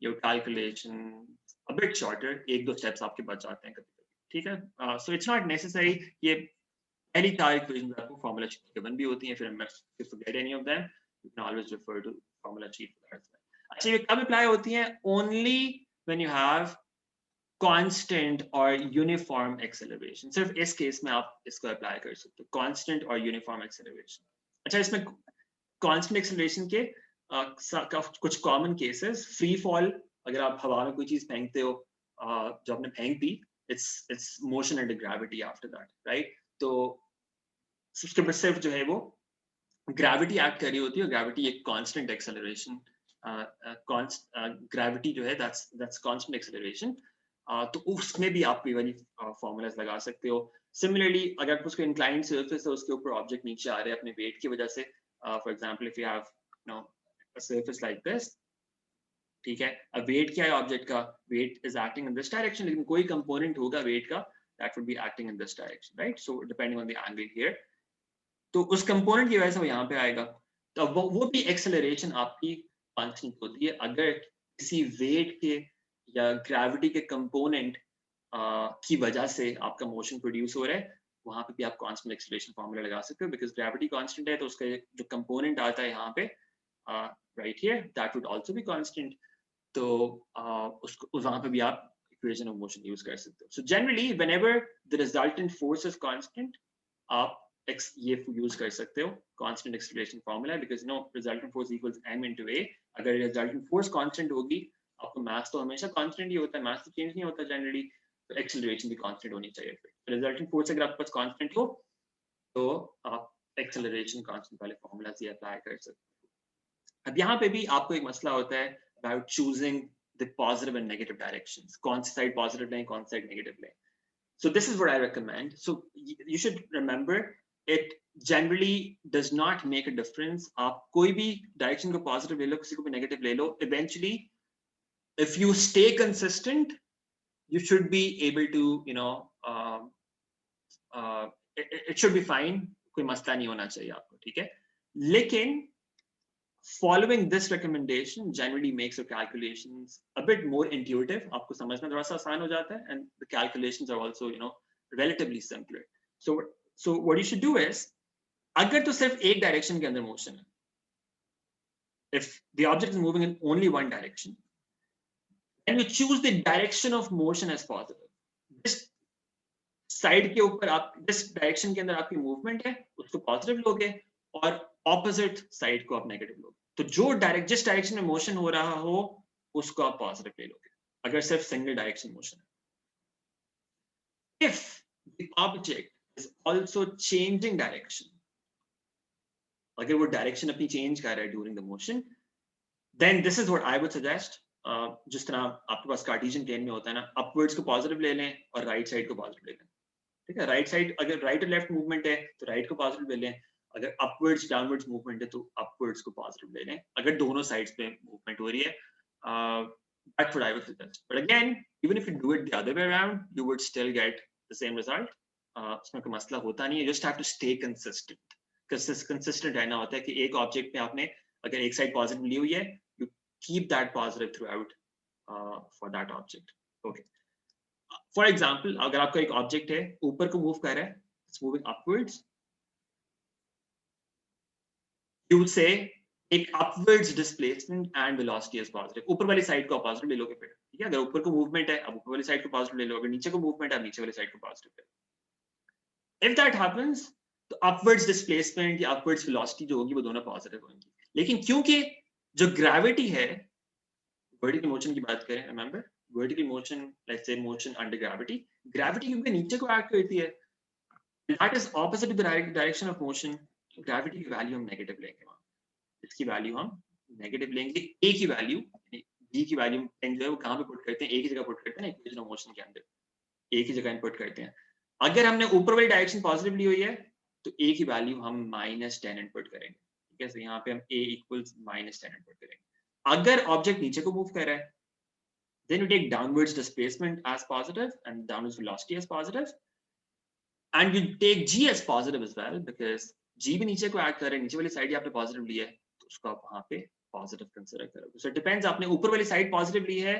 your calculation a bit shorter. एक दो steps आपके बच जाते हैं कभी-कभी, ठीक है? So it's not necessary ये पहली 4 equations आपको formula sheet given भी होती हैं. If you forget any of them, you can always refer to formula sheet for that as well. अच्छा ये कब apply होती हैं? Only when you have constant or uniform acceleration. सिर्फ इस केस में आप इसको अप्लाई कर सकते हो, constant or uniform acceleration. अच्छा इसमें constant acceleration के कुछ common cases, free fall, अगर आप हवा में कोई चीज फेंकते हो जो आपने फेंक दी, it's motion under gravity after that, right? तो उसके ऊपर सिर्फ जो है वो gravity act कर रही होती है. Gravity एक constant acceleration, gravity जो है that's constant acceleration. तो उसमें भी आप वाली फॉर्मूलाज लगा सकते हो. सिमिलरली अगर उसको इंक्लाइंड सरफेस है उसके ऊपर ऑब्जेक्ट नीचे आ रहे हैं अपने वेट की वजह से, for example if you have a surface like this, ठीक है, अब वेट क्या है ऑब्जेक्ट का? Weight is acting in this direction, लेकिन कोई कंपोनेंट होगा वेट का that would be acting in this direction, right? So depending on the angle here, तो उस कंपोनेंट की वजह से वो यहाँ पे आएगा. तो वो भी एक्सेलरेशन आपकी कांस्टेंट होती है. अगर किसी वेट के या ग्रेविटी के कंपोनेंट की वजह से आपका मोशन प्रोड्यूस हो रहा है, वहां पे भी आप कांस्टेंट एक्सेलरेशन फार्मूला लगा सकते हो. बिकॉज ग्रेविटी कांस्टेंट है तो उसका जो कंपोनेंट आता है यहाँ पे right here, that would also be constant. तो उसको वहां पे भी आप इक्वेशन ऑफ मोशन यूज कर सकते हो. So generally whenever the resultant force is constant, आप ये यूज कर सकते हो constant acceleration formula, because no resultant force equals m into a. अगर रिजल्टेंट फोर्स कांस्टेंट होगी, आपको मास तो हमेशा कांस्टेंट ही होता है, मास तो चेंज नहीं होता जनरली, तो एक्सेलरेशन भी कांस्टेंट होनी चाहिए. फिर रिजल्टेंट फोर्स अगर आपके पास कांस्टेंट हो तो आप एक्सेलरेशन कांस्टेंट वाले फार्मूला से अप्लाई कर सकते हो. अब यहाँ पे भी आपको एक मसला होता है about choosing the positive and negative directions. कौन सी साइड पॉजिटिव लें, कौन सी साइड नेगेटिव लें. So this is what I recommend. So you should remember it generally does not make a difference. आप कोई भी डायरेक्शन को पॉजिटिव ले लो, किसी को भी नेगेटिव ले लो, eventually if you stay consistent, you should be able to, it should be fine. कोई मसला नहीं होना चाहिए आपको, ठीक है. लेकिन following this recommendation generally makes your calculations a bit more intuitive. आपको समझना थोड़ा सा आसान हो जाता है, and the calculations are also, relatively simpler. So what you should do is, अगर तो सिर्फ एक डायरेक्शन के अंदर मोशन है, if the object is moving in only one direction, and you choose the direction of motion as positive. This side के ऊपर आप जिस डायरेक्शन के अंदर आपकी मूवमेंट है उसको पॉजिटिव लोगे और ऑपोजिट साइड को आप नेगेटिव लोगे. तो जो जिस डायरेक्शन में मोशन हो रहा हो उसको आप पॉजिटिव ले लोगे अगर सिर्फ सिंगल डायरेक्शन मोशन है. If the object is also changing direction, अगर वो डायरेक्शन अपनी चेंज कर रहा है during the motion, then this is what I would suggest. जिस तरह आपके पास कार्टेशियन प्लेन में होता है ना, अपवर्ड्स को पॉजिटिव ले लें और राइट साइड को पॉजिटिव ले लें, ठीक है. राइट साइड अगर राइट और लेफ्ट मूवमेंट है तो राइट को पॉजिटिव ले लें, अगर अपवर्ड्स डाउनवर्ड्स मूवमेंट है तो अपवर्ड्स को पॉजिटिव ले लें, अगर दोनों साइड्स पे मूवमेंट हो रही है. That's what I would suggest. But again, even if you do it the other way around, you would still get the same result. उसमें कोई मसला होता नहीं है. You just have to stay consistent. Consistent रहना होता है कि एक ऑब्जेक्ट में आपने अगर एक साइड पॉजिटिव ली हुई है, you keep that positive throughout for that object. Okay. For example, अगर आपका एक ऑब्जेक्ट है ऊपर को मूव कर रहा है, it's moving upwards. You would say एक upwards displacement and velocity is positive. ऊपर वाली साइड को पॉजिटिव ले लोगे फिर, ठीक है. अगर ऊपर को मूवमेंट है, अब ऊपर वाली साइड को पॉजिटिव ले लो. अगर नीचे को मूवमेंट है, अब नीचे वाली साइड को पॉजिटिव ले लो. If that happens, तो upwards displacement या upwards velocity जो होगी वो दोनों पॉजिटिव होंगी. लेकिन क्योंकि जो ग्रेविटी है, वर्टिकल मोशन की बात करें, remember vertical motion, let's say motion under gravity, gravity क्योंकि नीचे को एक्ट करती है, that is opposite to the direction of motion. Gravity की वैल्यू हम नेगेटिव लेंगे वहां, इसकी वैल्यू हम नेगेटिव लेंगे, ए की वैल्यू बी की वैल्यू 10 जो है वो कहाँ पे पुट करते हैं, ए की जगह पुट करते हैं ना इक्वेशन ऑफ मोशन के अंदर, ए की जगह इनपुट करते हैं। अगर हमने ऊपर वाली डायरेक्शन पॉजिटिव ली हुई है तो ए की वैल्यू हम -10 इनपुट करेंगे, ठीक है। तो यहाँ पे हम a इक्वल्स -10 इनपुट करेंगे। अगर ऑब्जेक्ट नीचे को मूव कर रहा है then you take downwards displacement as positive and downwards velocity as positive, and you take g as positive as well because g भी नीचे को ऐड कर रहे हैं, नीचे वाली साइड आपने पॉजिटिव ली है तो उसको आप वहां पे पॉजिटिव कंसीडर करोगे। सो इट डिपेंड्स, आपने ऊपर वाली साइड पॉजिटिव ली है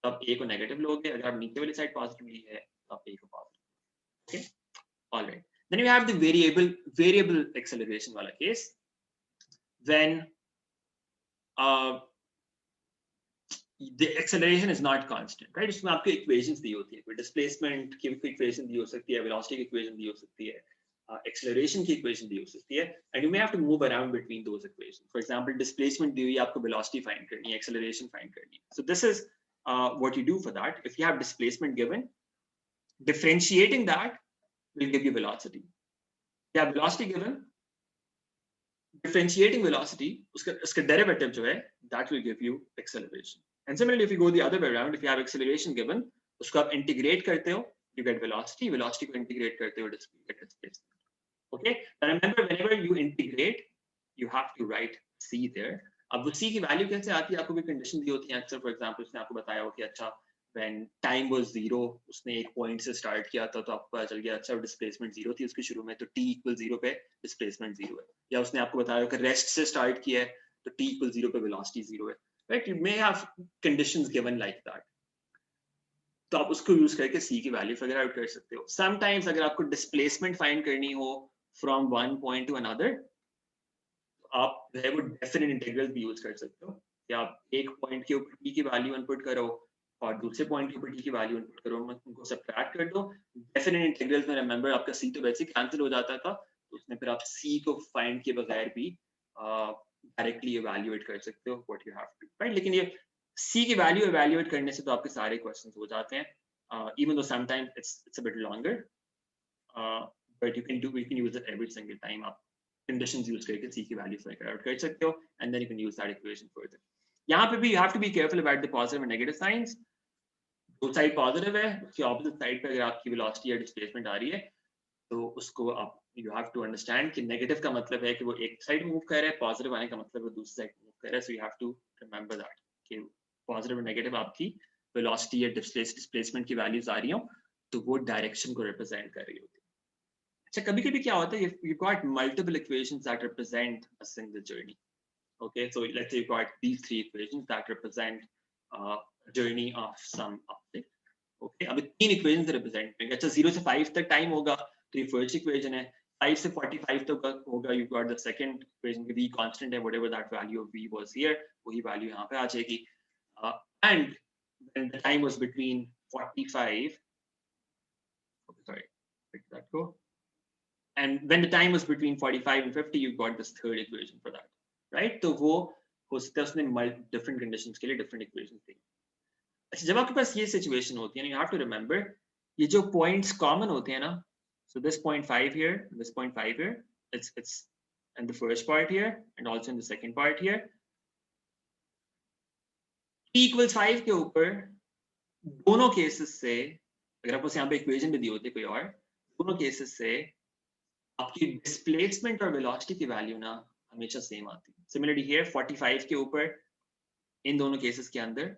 तो आप a को नेगेटिव लोगे, अगर आप नीचे वाली साइड पॉजिटिव ली है तो आप a को positive. Okay, alright. Then you have the variable acceleration वाला case when the acceleration is not constant, right? इसमें आपको equations दी होती है, कोई displacement की equation दी हो सकती है, velocity की equation दी हो सकती है, acceleration की equation दी हो सकती है, and you may have to move around between those equations. For example, displacement दी हुई है, आपको velocity find करनी है, acceleration find करनी है. So this is what you do for that. If you have displacement given, differentiating that will give you velocity. You have velocity given, differentiating velocity, उसका derivative जो है, that will give you acceleration. And similarly, if you go the other way around, if you have acceleration given, उसको आप integrate करते हो, you get velocity. Velocity को integrate करते हो, you get displacement. Okay. Now remember, whenever you integrate, you have to write c there. अब वो c की वैल्यू कैसे आती है, आपको भी कंडीशन दी होती है अक्सर। फॉर एग्जांपल उसने आपको बताया हो कि अच्छा when time was 0, उसने एक पॉइंट से स्टार्ट किया था तो आपको पता चल गया अच्छा डिस्प्लेसमेंट 0 थी उसके शुरू में, तो t = 0 पे डिस्प्लेसमेंट 0 है। या उसने आपको बताया कि रेस्ट से स्टार्ट किया है तो t = 0 पे वेलोसिटी 0 है, right. You may have conditions given like that, तो आप उसको यूज करके c की वैल्यू फिगर आउट कर सकते हो। समटाइम्स अगर आपको डिस्प्लेसमेंट फाइंड करनी हो from one point two another, आप जो है वो डेफिनेट इंटीग्रल भी यूज कर सकते हो कि आप एक पॉइंट के ऊपर t की वैल्यू इनपुट करो और दूसरे पॉइंट के ऊपर t की वैल्यू इनपुट करो, उनको सबट्रैक्ट कर दो। डेफिनेट इंटीग्रल्स में रिमेंबर आपका c तो वैसे कैंसिल हो जाता था, तो उसमें फिर आप c को फाइंड के बगैर भी डायरेक्टली इवैल्यूएट कर सकते हो what you have to, right. लेकिन ये c की वैल्यू इवैल्यूएट करने से तो आपके सारे क्वेश्चंस हो जाते हैं, even though sometimes it's a bit longer, but you can use it every single time. आप कंडीशंस यूज करके c की वैल्यू फाइंड आउट कर सकते हो and then you can use that equation further. यहाँ पे भी you have to be careful about the positive and negative signs. दो साइड पॉजिटिव है, उसके ऑपोजिट साइड पे अगर आपकी वेलोसिटी या डिस्प्लेसमेंट आ रही है तो उसको आप यू हैव टू अंडरस्टैंड कि नेगेटिव का मतलब है कि वो एक साइड मूव कर रहा है, पॉजिटिव आने का मतलब वो दूसरी साइड मूव कर रहा है। So you have to remember that कि पॉजिटिव और नेगेटिव आपकी वेलोसिटी या डिस्प्लेसमेंट की वैल्यूज आ रही हो तो वो डायरेक्शन को रिप्रेजेंट कर रही होती है। अच्छा, कभी-कभी क्या होता है, you got multiple equations that represent a single journey. Okay, so let's say you got these three equations that represent a journey of some object. Okay, अब तीन equations represent करेंगे। अच्छा, 0 से 5 तक टाइम होगा तो ये फर्स्ट इक्वेशन है, 5 से 45 तक होगा you got the second equation, v constant है, whatever that value of v was here, वही वैल्यू यहाँ पे आ जाएगी। And when the time was between 45, okay, sorry, let that go. And when the time was between 45 and 50, you got this third equation for that, right? तो वो हो सकता है उसने different conditions के लिए different equations दी। अच्छा, जब आपके पास ये situation होती है ना, you have to remember ये जो points common होते हैं ना, so this point 5 here, this point 5 here, it's in the first part here and also in the second part here. t = 5 के ऊपर दोनों cases से, अगर आपको यहाँ पे equation भी दी होती है कोई और, दोनों cases से आपकी डिस्प्लेसमेंट और वेलोसिटी की वैल्यू ना हमेशा सेम आती है। सिमिलरली हियर 45 के ऊपर इन दोनों केसेस के अंदर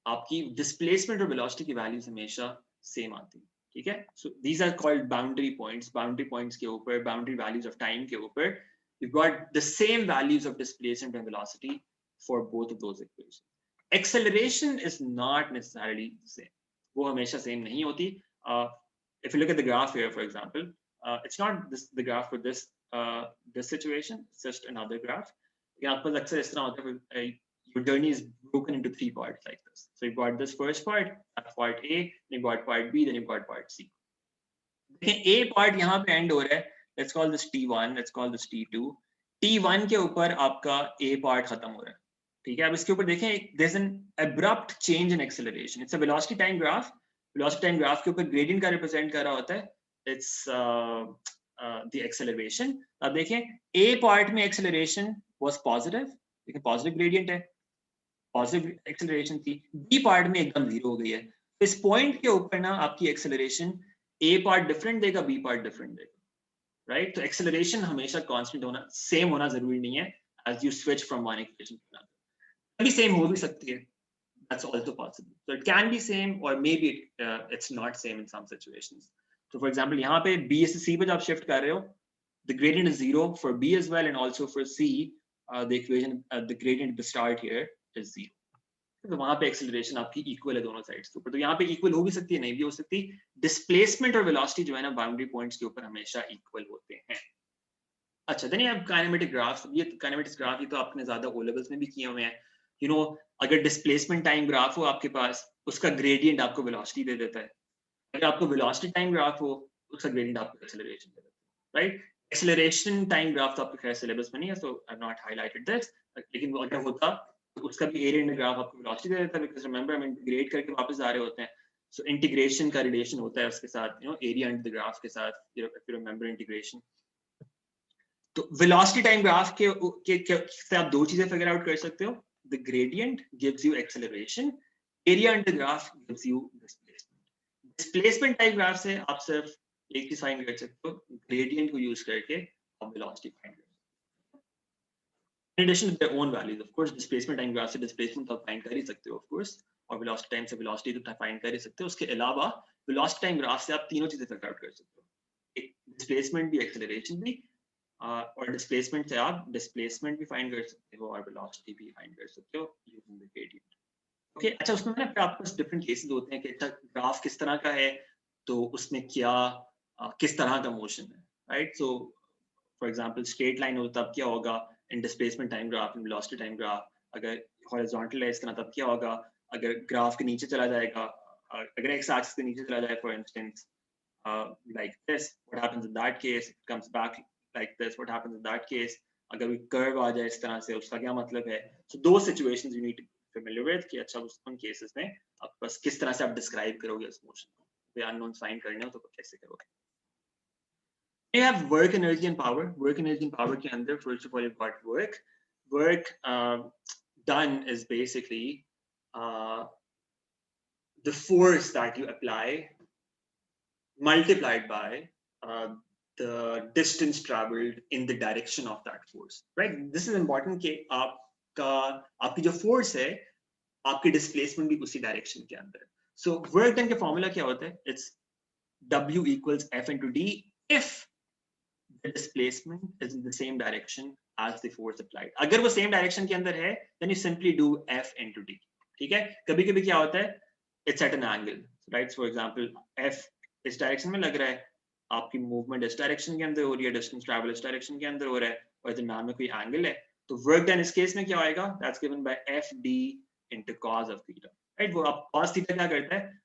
आपकी डिस्प्लेसमेंट और वेलोसिटी की वैल्यूज हमेशा सेम आती है, ठीक है। So these are called boundary points. Boundary points के ऊपर, बाउंड्री वैल्यूज ऑफ टाइम के ऊपर you got the same values of displacement and velocity for both of those equations. Acceleration is not necessarily same, वो हमेशा same नहीं होती। If you look at the graph here for example, it's not the graph for this situation, it's just another graph. Your journey is broken into three parts like this. So you've got this first part, that's part A, then you've got part B, then you've got part C. A part यहाँ पे end हो रहा है, let's call this T1, let's call this T2. T1 के ऊपर आपका A part खत्म हो रहा है, ठीक है। अब इसके ऊपर देखें, there's an abrupt change in acceleration. It's a velocity time graph. Velocity time graph के ऊपर gradient का represent कर रहा होता है, it's the acceleration. अब देखें, A part में acceleration was positive, लेकिन पॉजिटिव ग्रेडियंट है, पॉजिटिव एक्सेलरेशन थी, बी पार्ट में एकदम जीरो हो गई है। इस पॉइंट के ऊपर ना आपकी एक्सेलरेशन ए पार्ट डिफरेंट देगा, बी पार्ट डिफरेंट देगा, राइट? तो एक्सेलरेशन हमेशा कांस्टेंट होना, सेम होना जरूरी नहीं है as you switch from one equation to another, कभी सेम हो भी सकती है, that's also possible. So it can be same or maybe it's not same in some situations. So for example, यहाँ पे B से C पे जब शिफ्ट कर रहे हो, the gradient is 0 for B as well and also for C, the equation, the gradient at the start here is 0. तो वहाँ पे एक्सेलरेशन आपकी इक्वल है दोनों साइड्स के ऊपर, तो यहाँ पे इक्वल हो भी सकती है, नहीं भी हो सकती। डिस्प्लेसमेंट और वेलोसिटी जो है ना बाउंड्री पॉइंट्स के ऊपर हमेशा इक्वल होते हैं। अच्छा, देन आप काइनेमेटिक ग्राफ्स, ये काइनेमेटिक्स ग्राफ ये तो आपने ज्यादा ओ लेवल्स में भी किए हुए हैं। यू नो, अगर डिस्प्लेसमेंट टाइम ग्राफ हो आपके पास, उसका ग्रेडियंट आपको वेलोसिटी दे देता है। अगर आपको वेलोसिटी टाइम ग्राफ हो, उसका ग्रेडियंट आपको एक्सेलरेशन दे देता है, राइट? एक्सेलरेशन टाइम ग्राफ तो आपके खैर सिलेबस में नहीं है, so I have not highlighted this, लेकिन वो अगर होता तो उसका भी एरिया अंडर ग्राफ आपको वेलोसिटी दे देता है, बिकॉज़ रिमेंबर हम इंटीग्रेट करके वापस आ रहे होते हैं। सो इंटीग्रेशन का रिलेशन होता है उसके साथ, you know, area under the graph के साथ, इफ यू रिमेंबर इंटीग्रेशन। तो वेलोसिटी टाइम ग्राफ के से आप दो चीजें फिगर आउट कर सकते हो। The gradient gives you acceleration, area under graph gives you displacement. Displacement time graph से आप सिर्फ एक चीज फाइंड कर सकते हो, ग्रेडियंट को यूज करके आप वेलोसिटी फाइंड कर सकते हो। In addition to their own values, of course, displacement time graph से displacement आप फाइंड कर ही सकते हो, of course, और velocity time से velocity तो फाइंड कर ही सकते हो। उसके अलावा velocity time graph से आप तीनों चीजें फिगर आउट कर सकते हो, एक डिस्प्लेसमेंट भी, एक्सेलरेशन भी, और डिस्प्लेसमेंट से आप डिस्प्लेसमेंट भी फाइंड कर सकते हो और वेलोसिटी भी फाइंड कर सकते हो यूजिंग द ग्रेडियंट। ओके, अच्छा, उसमें ना फिर आपके पास डिफरेंट केसेस होते हैं कि अच्छा ग्राफ किस तरह का है, तो उसमें क्या किस तरह का मोशन है, right? So for example straight line हो तब क्या होगा इन displacement time graph, in velocity time graph. अगर हॉरिजॉन्टल है इस तरह तब क्या होगा, अगर ग्राफ के नीचे चला जाएगा, अगर एक्स एक्सिस के नीचे चला जाए for instance, like this, what happens in that case? It comes back like this, what happens in that case? अगर कोई कर्व आ जाए इस तरह से, उसका क्या मतलब है? So those situations you need to be familiar with कि अच्छा उन केसेस में आप बस किस तरह से आप डिस्क्राइब करोगे उस मोशन को, वे अननोन्स फाइंड करने हो तो कैसे करोगे? You have work, energy and power. Work, energy and power के अंदर first of all you've got work. Work done is basically the force that you apply multiplied by the distance traveled in the direction of that force, right? This is important कि आपकी जो force है, आपकी displacement भी उसी direction के अंदर। So work done के formula क्या होता है? It's W equals F into D if the displacement is in the same direction as the force applied. अगर वो same direction के अंदर है, then you simply do F into D. ठीक है? कभी-कभी क्या होता है? It's at an angle, right? So for example, F इस डायरेक्शन में लग रहा है, आपकी मूवमेंट इस डायरेक्शन के अंदर हो रही है, डिस्टेंस ट्रैवल इस डायरेक्शन के अंदर हो रहा है, और दरमियान में कोई एंगल है, तो वर्क डन इस केस में क्या आएगा? That's given by F D into cos of theta, right? वो आप cos थीटा क्या करता है?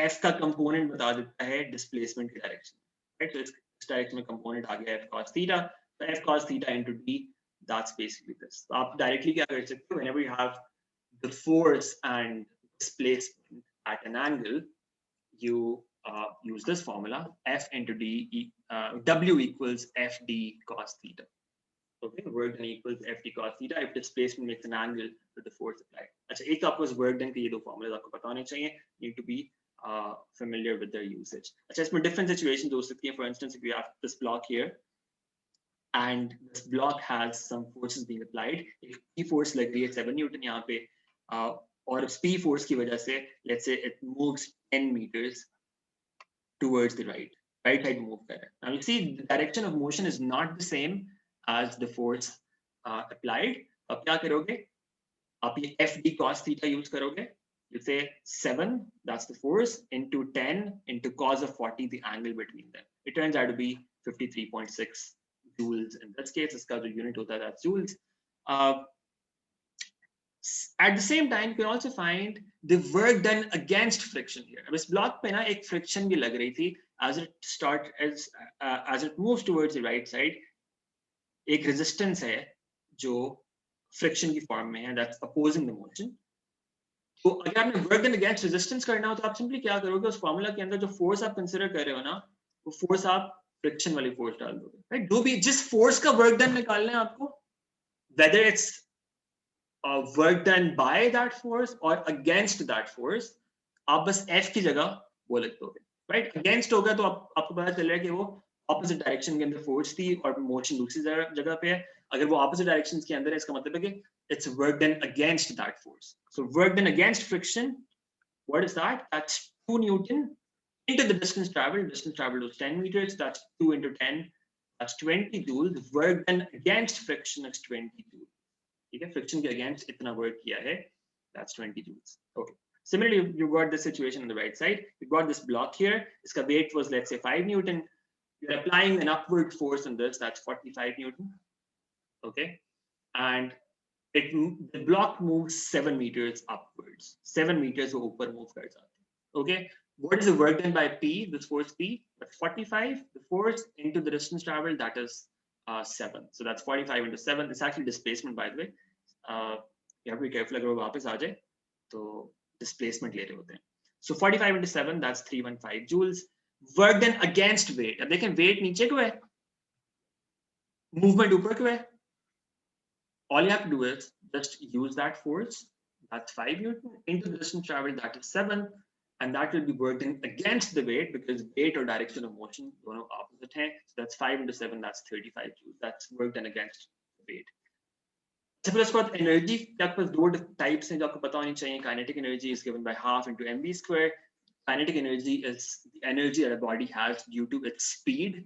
एफ का कंपोनेंट बता देता है डिस्प्लेसमेंट की डायरेक्शन, राइट? तो इस डायरेक्शन में कंपोनेंट आ गया एफ cos थीटा, तो F cos theta into D, that's basically this. तो आप डायरेक्टली क्या कर सकते हो? Whenever you have the force and displacement eight an angle, you use this formula, F into D, W equals FD cos theta. Okay, work done equals FD cos theta if displacement makes an angle with the force applied. अच्छा, एक आपको इस work done के ये दो formulas आपको पता होने चाहिए, need to be familiar with their usage. अच्छा, इसमें different situations हो सकती हैं. For instance, if you have this block here and this block has some forces being applied, एक P force लग रही है 7 Newton यहाँ पे, और P force की वजह से let's say it moves 10 meters towards the right side move कर रहा है. Now you see the direction of motion is not the same as the force applied. अब क्या करोगे? आप ये FD cos theta use करोगे. You say 7, that's the force, into 10 into cos of 40, the angle between them. It turns out to be 53.6 joules in this case. इसका जो unit होता है that's joules. At the same time, you can also find the work done against friction here. अब इस block पे ना एक friction भी लग रही थी as it moves towards the right side. एक resistance है जो friction की form में है, that's opposing the motion. तो अगर आपने work done against resistance करना हो तो आप simply क्या करोगे? उस formula के अंदर जो force आप consider कर रहे हो ना, वो force आप friction वाली force डाल दोगे, right? जो भी जिस force का work done निकालना है आपको, whether it's work done by that force और अगेंस्ट दैट फोर्स, आप बस F की जगह वो लिख दोगे, राइट। अगेंस्ट होगा तो आपको पता चल रहा है कि वो ऑपोजिट डायरेक्शन के अंदर फोर्स थी और मोशन दूसरी जगह पे है। अगर वो ऑपोजिट डायरेक्शन के अंदर है, इसका मतलब है कि it's work done against that force. So work done against friction, what is that? That's 2 Newton into the distance traveled. Distance traveled was 10 meters. That's 2 into 10. That's 20 joules. Work done against friction is 20 joules. Okay, friction के against इतना work किया है. That's 20 joules. Okay. Similarly, you got this situation on the right side. You got this block here. Its weight was, let's say, 5 Newton. You're applying an upward force on this. That's 45 Newton. Okay. And the block moves 7 meters upwards. 7 meters वो ऊपर move कर जाते हैं. Okay. What is the work done by P? This force P, that's 45. The force into the distance traveled, that is 7. So that's 45 into 7. It's actually displacement, by the way. You have to be careful. अगर वो वापस आ जाए तो displacement ले रहे होते हैं. So 45 into 7, that's 315 joules. Work done against weight. अब देखें weight नीचे को है, movement ऊपर को है. All you have to do is just use that force, that's 5 Newton, into the distance traveled, that is 7, and that will be worked in against the weight because weight or direction of motion दोनों opposite हैं. So that's 5 into 7, that's 35 joules. That's worked done against the weight. अच्छा, फिर उसके बाद energy के आपके पास दो types हैं जो आपको पता होनी चाहिए. Kinetic energy is given by half into mv square. Kinetic energy is the energy that a body has due to its speed.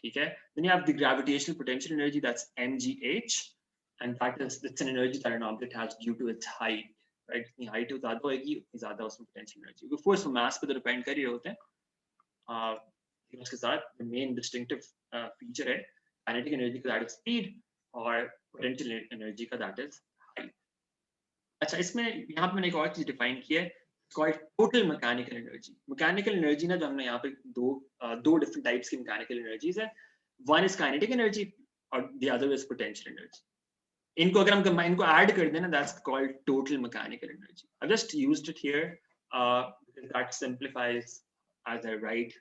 ठीक है. Then you have the gravitational potential energy, that's mgh. And that is, it's an energy that an object has due to its height, right? जितनी height ज़्यादा होगी उतनी ज़्यादा उसमें potential energy. Of course, वो mass पे तो depend कर ही होते हैं. लेकिन उसके साथ the main distinctive feature है kinetic energy का, that is speed, और potential energy का, that is height. अच्छा, इसमें यहाँ पे मैंने एक और चीज़ define की है, it's called total mechanical energy. Mechanical energy ना जो हमने यहाँ पे दो different types की mechanical energies है. One is kinetic energy और the other is potential energy. इनको अगर हम combine को add कर दें ना, that's called total mechanical energy. I've just used it here because that simplifies as I write,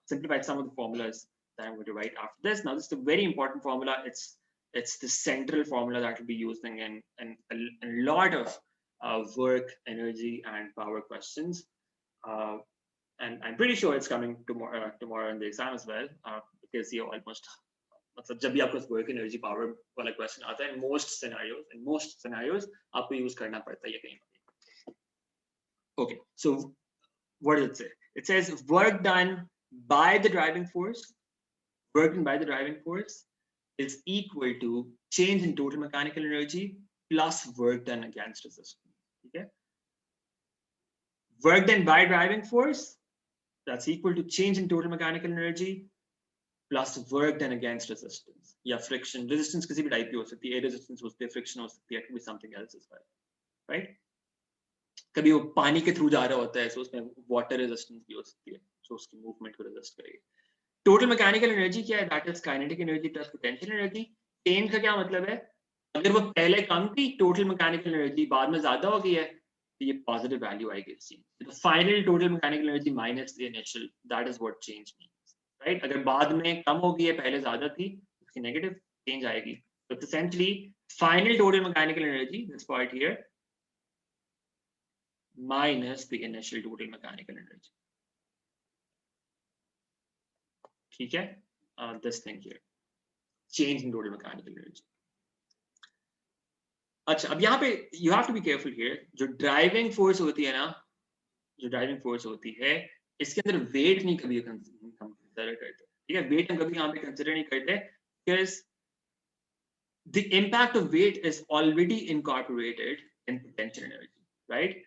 simplifies some of the formulas that I'm going to write after this. Now, this is a very important formula. It's the central formula that will be used in a lot of work, energy, and power questions. And I'm pretty sure it's coming tomorrow in the exam as well, because you almost, मतलब जब भी आपको work energy power वाला question आता है, in most scenarios आपको use करना पड़ता है कहीं. Okay, so what does it say? It says work done by the driving force. Work done by the driving force is equal to change in total mechanical energy plus work done against resistance. Okay. Work done by driving force, that's equal to change in total mechanical energy plus work done against resistance. Yeah, friction. Resistance किसी भी type की हो सकती है. Air resistance हो सकती है, friction हो सकती है, it could be something else as well, right? कभी वो पानी के थ्रू जा रहा होता है, so उसमें water resistance भी हो सकती है, so उसकी movement को resist करेगी. Total mechanical energy क्या है? That is kinetic energy plus potential energy. Change का क्या मतलब है? अगर वो पहले कम थी total mechanical energy, बाद में ज्यादा हो गई है, तो ये positive value आएगी इस चीज. The final total mechanical energy minus the initial, that is what change means. Right? अगर बाद में कम हो गई है, पहले ज्यादा थी, उसकी negative change आएगी. So it's essentially final total mechanical energy, this part here, minus the initial total mechanical energy. ठीक है? This thing here, change in total mechanical energy. अच्छा, अब यहाँ पे you have to be careful here. जो driving force होती है ना, जो driving force होती है, इसके अंदर weight नहीं कभी हम consider करते. ठीक है, weight हम कभी यहाँ पे consider नहीं करते, because the impact of weight is already incorporated in potential energy, right?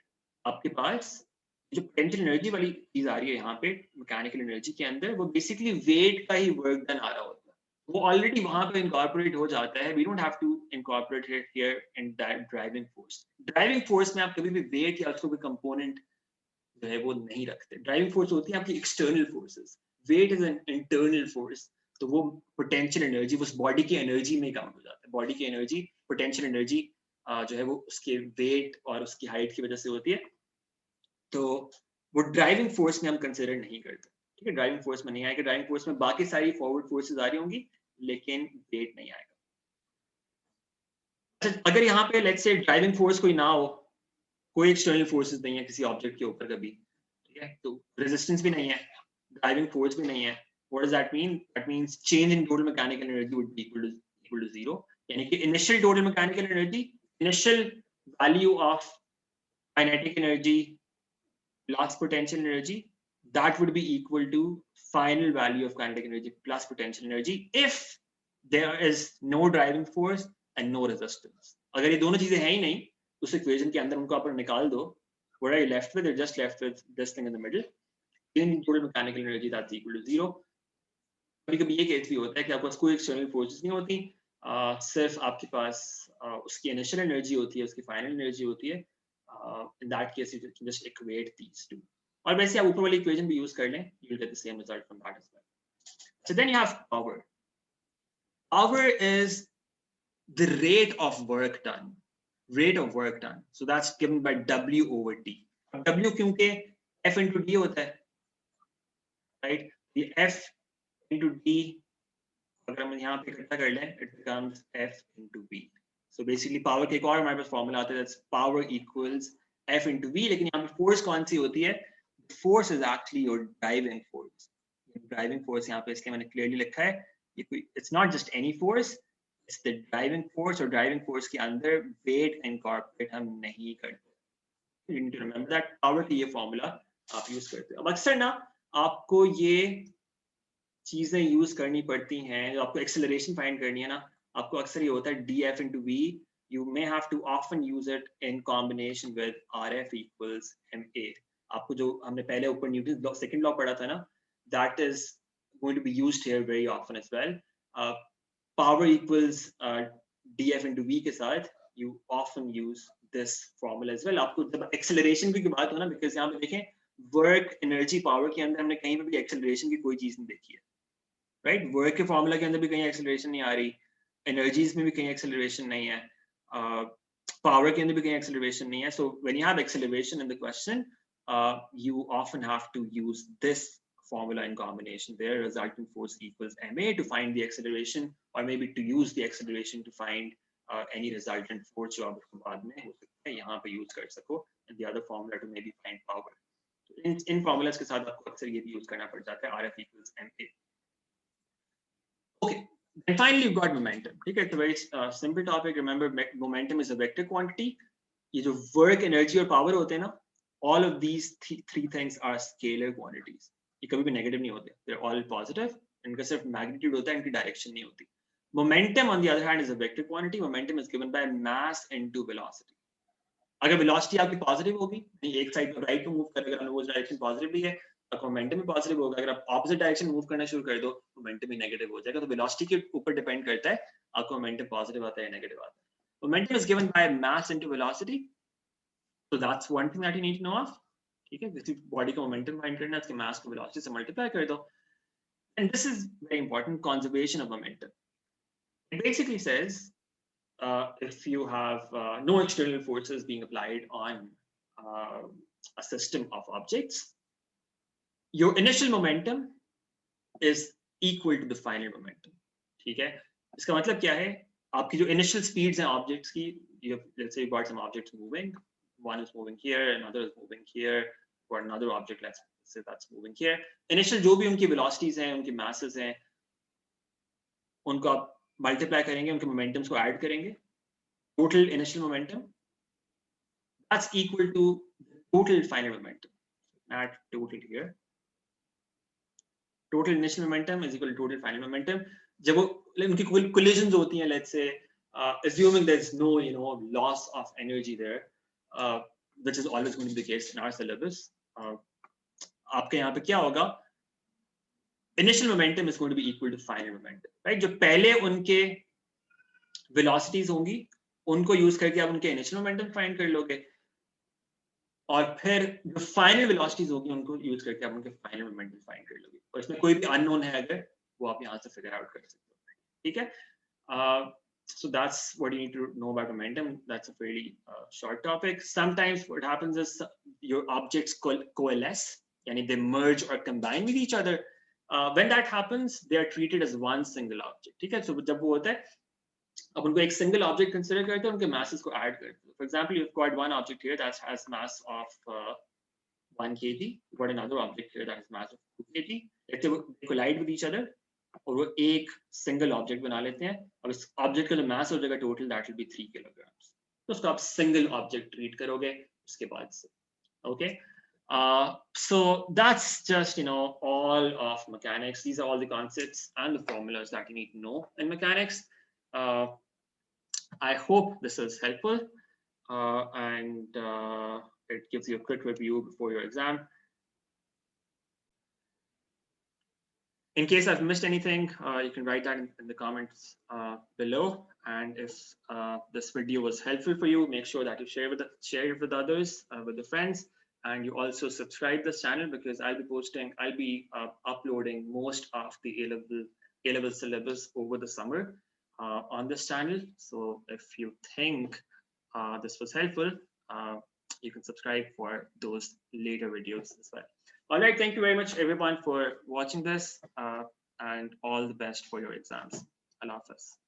आपके पास जो potential energy वाली चीज आ रही है यहाँ पे mechanical energy के अंदर, वो basically weight का ही work done आ रहा होता है. वो already वहाँ पे incorporate हो जाता है. We don't have to incorporate it here in that driving force. Driving force में आप कभी भी weight या उसको कोई component जो है वो नहीं रखते. Driving force होती है आपकी external forces. Weight is an internal force. तो वो potential energy उस body की energy में count हो जाता है. Body की energy, potential energy जो है वो उसके weight और उसकी height की वजह से होती है. तो वो ड्राइविंग फोर्स में हम कंसिडर नहीं करते. ठीक है, ड्राइविंग फोर्स में नहीं आएगा. ड्राइविंग फोर्स में बाकी सारी फॉरवर्ड फोर्सेस आ रही होंगी, लेकिन वेट नहीं आएगा. अगर यहाँ पे लेट्स से ड्राइविंग फोर्स कोई ना हो, कोई एक्सटर्नल फोर्सेस नहीं है किसी ऑब्जेक्ट के ऊपर कभी, ठीक है, तो रेजिस्टेंस भी नहीं है, ड्राइविंग फोर्स भी नहीं है, what does that mean? That means change in total mechanical energy would be equal to zero, यानी कि initial total mechanical energy, initial value of kinetic energy plus potential energy, that would be equal to final value of kinetic energy plus potential energy if there is no driving force and no resistance. अगर ये दोनों चीजें हैं ही नहीं, उस equation के अंदर उनको आप निकाल दो, what are you left with? You're just left with this thing in the middle. In total mechanical energy that's equal to zero. कभी-कभी ये केस भी होता है कि आपके पास कोई एक्सटर्नल फोर्सेस नहीं होती, सिर्फ आपके पास उसकी इनिशियल एनर्जी होती है, उसकी फाइनल एनर्जी होती है. In that case, you can just equate these two. और वैसे आप ऊपर वाली equation भी use कर लें, you'll get the same result from that as well. So then you have power. Power is the rate of work done. Rate of work done. So that's given by W over D. W क्योंकि F into D होता है, right? The F into D, अगर हम यहाँ पे इकट्ठा कर लें, it becomes F into V. So basically power के एक और हमारे पास फॉर्मूला आता है, that's power equals F into V, लेकिन यहाँ पे फोर्स कौन सी होती है? Force is actually your driving force. Driving force यहाँ पे इसलिए मैंने clearly लिखा है, it's not just any force, it's the driving force, और driving force के अंदर weight incorporate हम नहीं करते. You need to remember that. Power की ये फॉर्मूला आप यूज करते हो. अब अक्सर ना आपको ये चीजें यूज करनी पड़ती हैं, जो आपको एक्सेलरेशन फाइंड करनी है ना, आपको अक्सर ये होता है df into v, you may have to often use it in combination with rf equals ma. आपको जो हमने पहले ऊपर न्यूटन सेकंड लॉ पढ़ा था ना, that is going to be used here very often as well. Power equals df into v के साथ you often use this formula as well. आपको जब एक्सेलरेशन की बात हो ना, because यहाँ पे देखें वर्क एनर्जी पावर के अंदर हमने कहीं पे भी एक्सेलरेशन की कोई चीज नहीं देखी है, राइट? वर्क के फॉर्मूला के अंदर भी कहीं एक्सेलरेशन नहीं आ रही, एनर्जीज में भी कहीं एक्सेलरेशन नहीं है, पावर के अंदर भी कहीं एक्सेलरेशन नहीं है. So when you have acceleration in the question, you often have to use this formula in combination there. Resultant force equals ma to find the acceleration, or maybe to use the acceleration to find any resultant force जो आप बाद में हो सकता है यहाँ पे use कर सको, and the other formula to maybe find power. In formulas के साथ आपको अक्सर ये भी use करना पड़ जाता है, rf equals ma. Okay, and finally you've got momentum. Okay, it's a very simple topic. Remember, momentum is a vector quantity. ये जो work, energy और power होते हैं ना, all of these three things are scalar quantities. ये कभी भी negative नहीं होते. They're all positive. इनका सिर्फ magnitude होता है, इनकी direction नहीं होती. Momentum, on the other hand, is a vector quantity. Momentum is given by mass into velocity. अगर velocity आपकी positive होगी, एक side में right को move करेगा, वो direction positive भी है, मोमेंटम भी पॉजिटिव होगा. अगर आप ऑपोजिट डायरेक्शन मूव करना शुरू कर दो, मोमेंटम भी नेगेटिव हो जाएगा. तो वेलोसिटी के ऊपर डिपेंड करता है आपको मोमेंटम पॉजिटिव आता है नेगेटिव आता है. Momentum is given by mass into velocity, so that's one thing that you need to know of. ठीक है, किसी बॉडी का मोमेंटम फाइंड करना है, उसके मास को वेलोसिटी से मल्टीप्लाई कर दो. And this is very important, conservation of momentum. It basically says if you have no external forces being applied on a system of objects, your initial momentum is equal to the final momentum. ठीक है, इसका मतलब क्या है? आपकी जो initial speeds हैं objects की, let's say you got some objects moving, one is moving here, another is moving here, or another object, let's say that's moving here. Initial जो भी उनकी velocities हैं, उनकी masses हैं, उनको आप multiply करेंगे, उनके momentums को add करेंगे, total initial momentum, that's equal to total final momentum. Add total here. Total initial momentum is equal to total final momentum. जब वो उनकी collisions होती हैं, let's say assuming there's no loss of energy there, which is always going to be the case in our syllabus, आपके यहाँ पे क्या होगा? Initial momentum is going to be equal to final momentum, right? जो पहले उनके velocities होंगी, उनको यूज करके आप उनके initial momentum find कर लोगे, और फिर जो फाइनल वेलोसिटीज होगी उनको यूज करके आप उनके फाइनल मोमेंटम फाइंड कर लोगे. और इसमें कोई भी अननोन है अगर, वो आप यहाँ से फिगर आउट कर सकते हो. ठीक है, so that's what you need to know about momentum. That's a fairly short topic. Sometimes what happens is your objects coalesce, yani they merge or combine with each other. When that happens, they are treated as one single object. ठीक है, so जब वो होता है, अब उनको एक single object consider करते हैं, उनके masses को add करते हैं. For example, you've got one object here that has mass of 1 kg. You've got another object here that has mass of 2 kg. Let's say they collide with each other, और वो एक single object बना लेते हैं, और उस object का जो mass हो जाएगा total, that will be 3 kilograms. तो उसको आप single object treat करोगे उसके बाद से. Okay. So that's just, you know, all of mechanics. These are all the concepts and the formulas that you need to know in mechanics. I hope this is helpful, and it gives you a quick review before your exam. In case I've missed anything, you can write that in the comments below. And if this video was helpful for you, make sure that you share it with others, with the friends. And you also subscribe this channel, because I'll be uploading most of the A-level syllabus over the summer on this channel. So if you think this was helpful, you can subscribe for those later videos as well. All right, thank you very much everyone for watching this, and all the best for your exams. Allah Hafiz.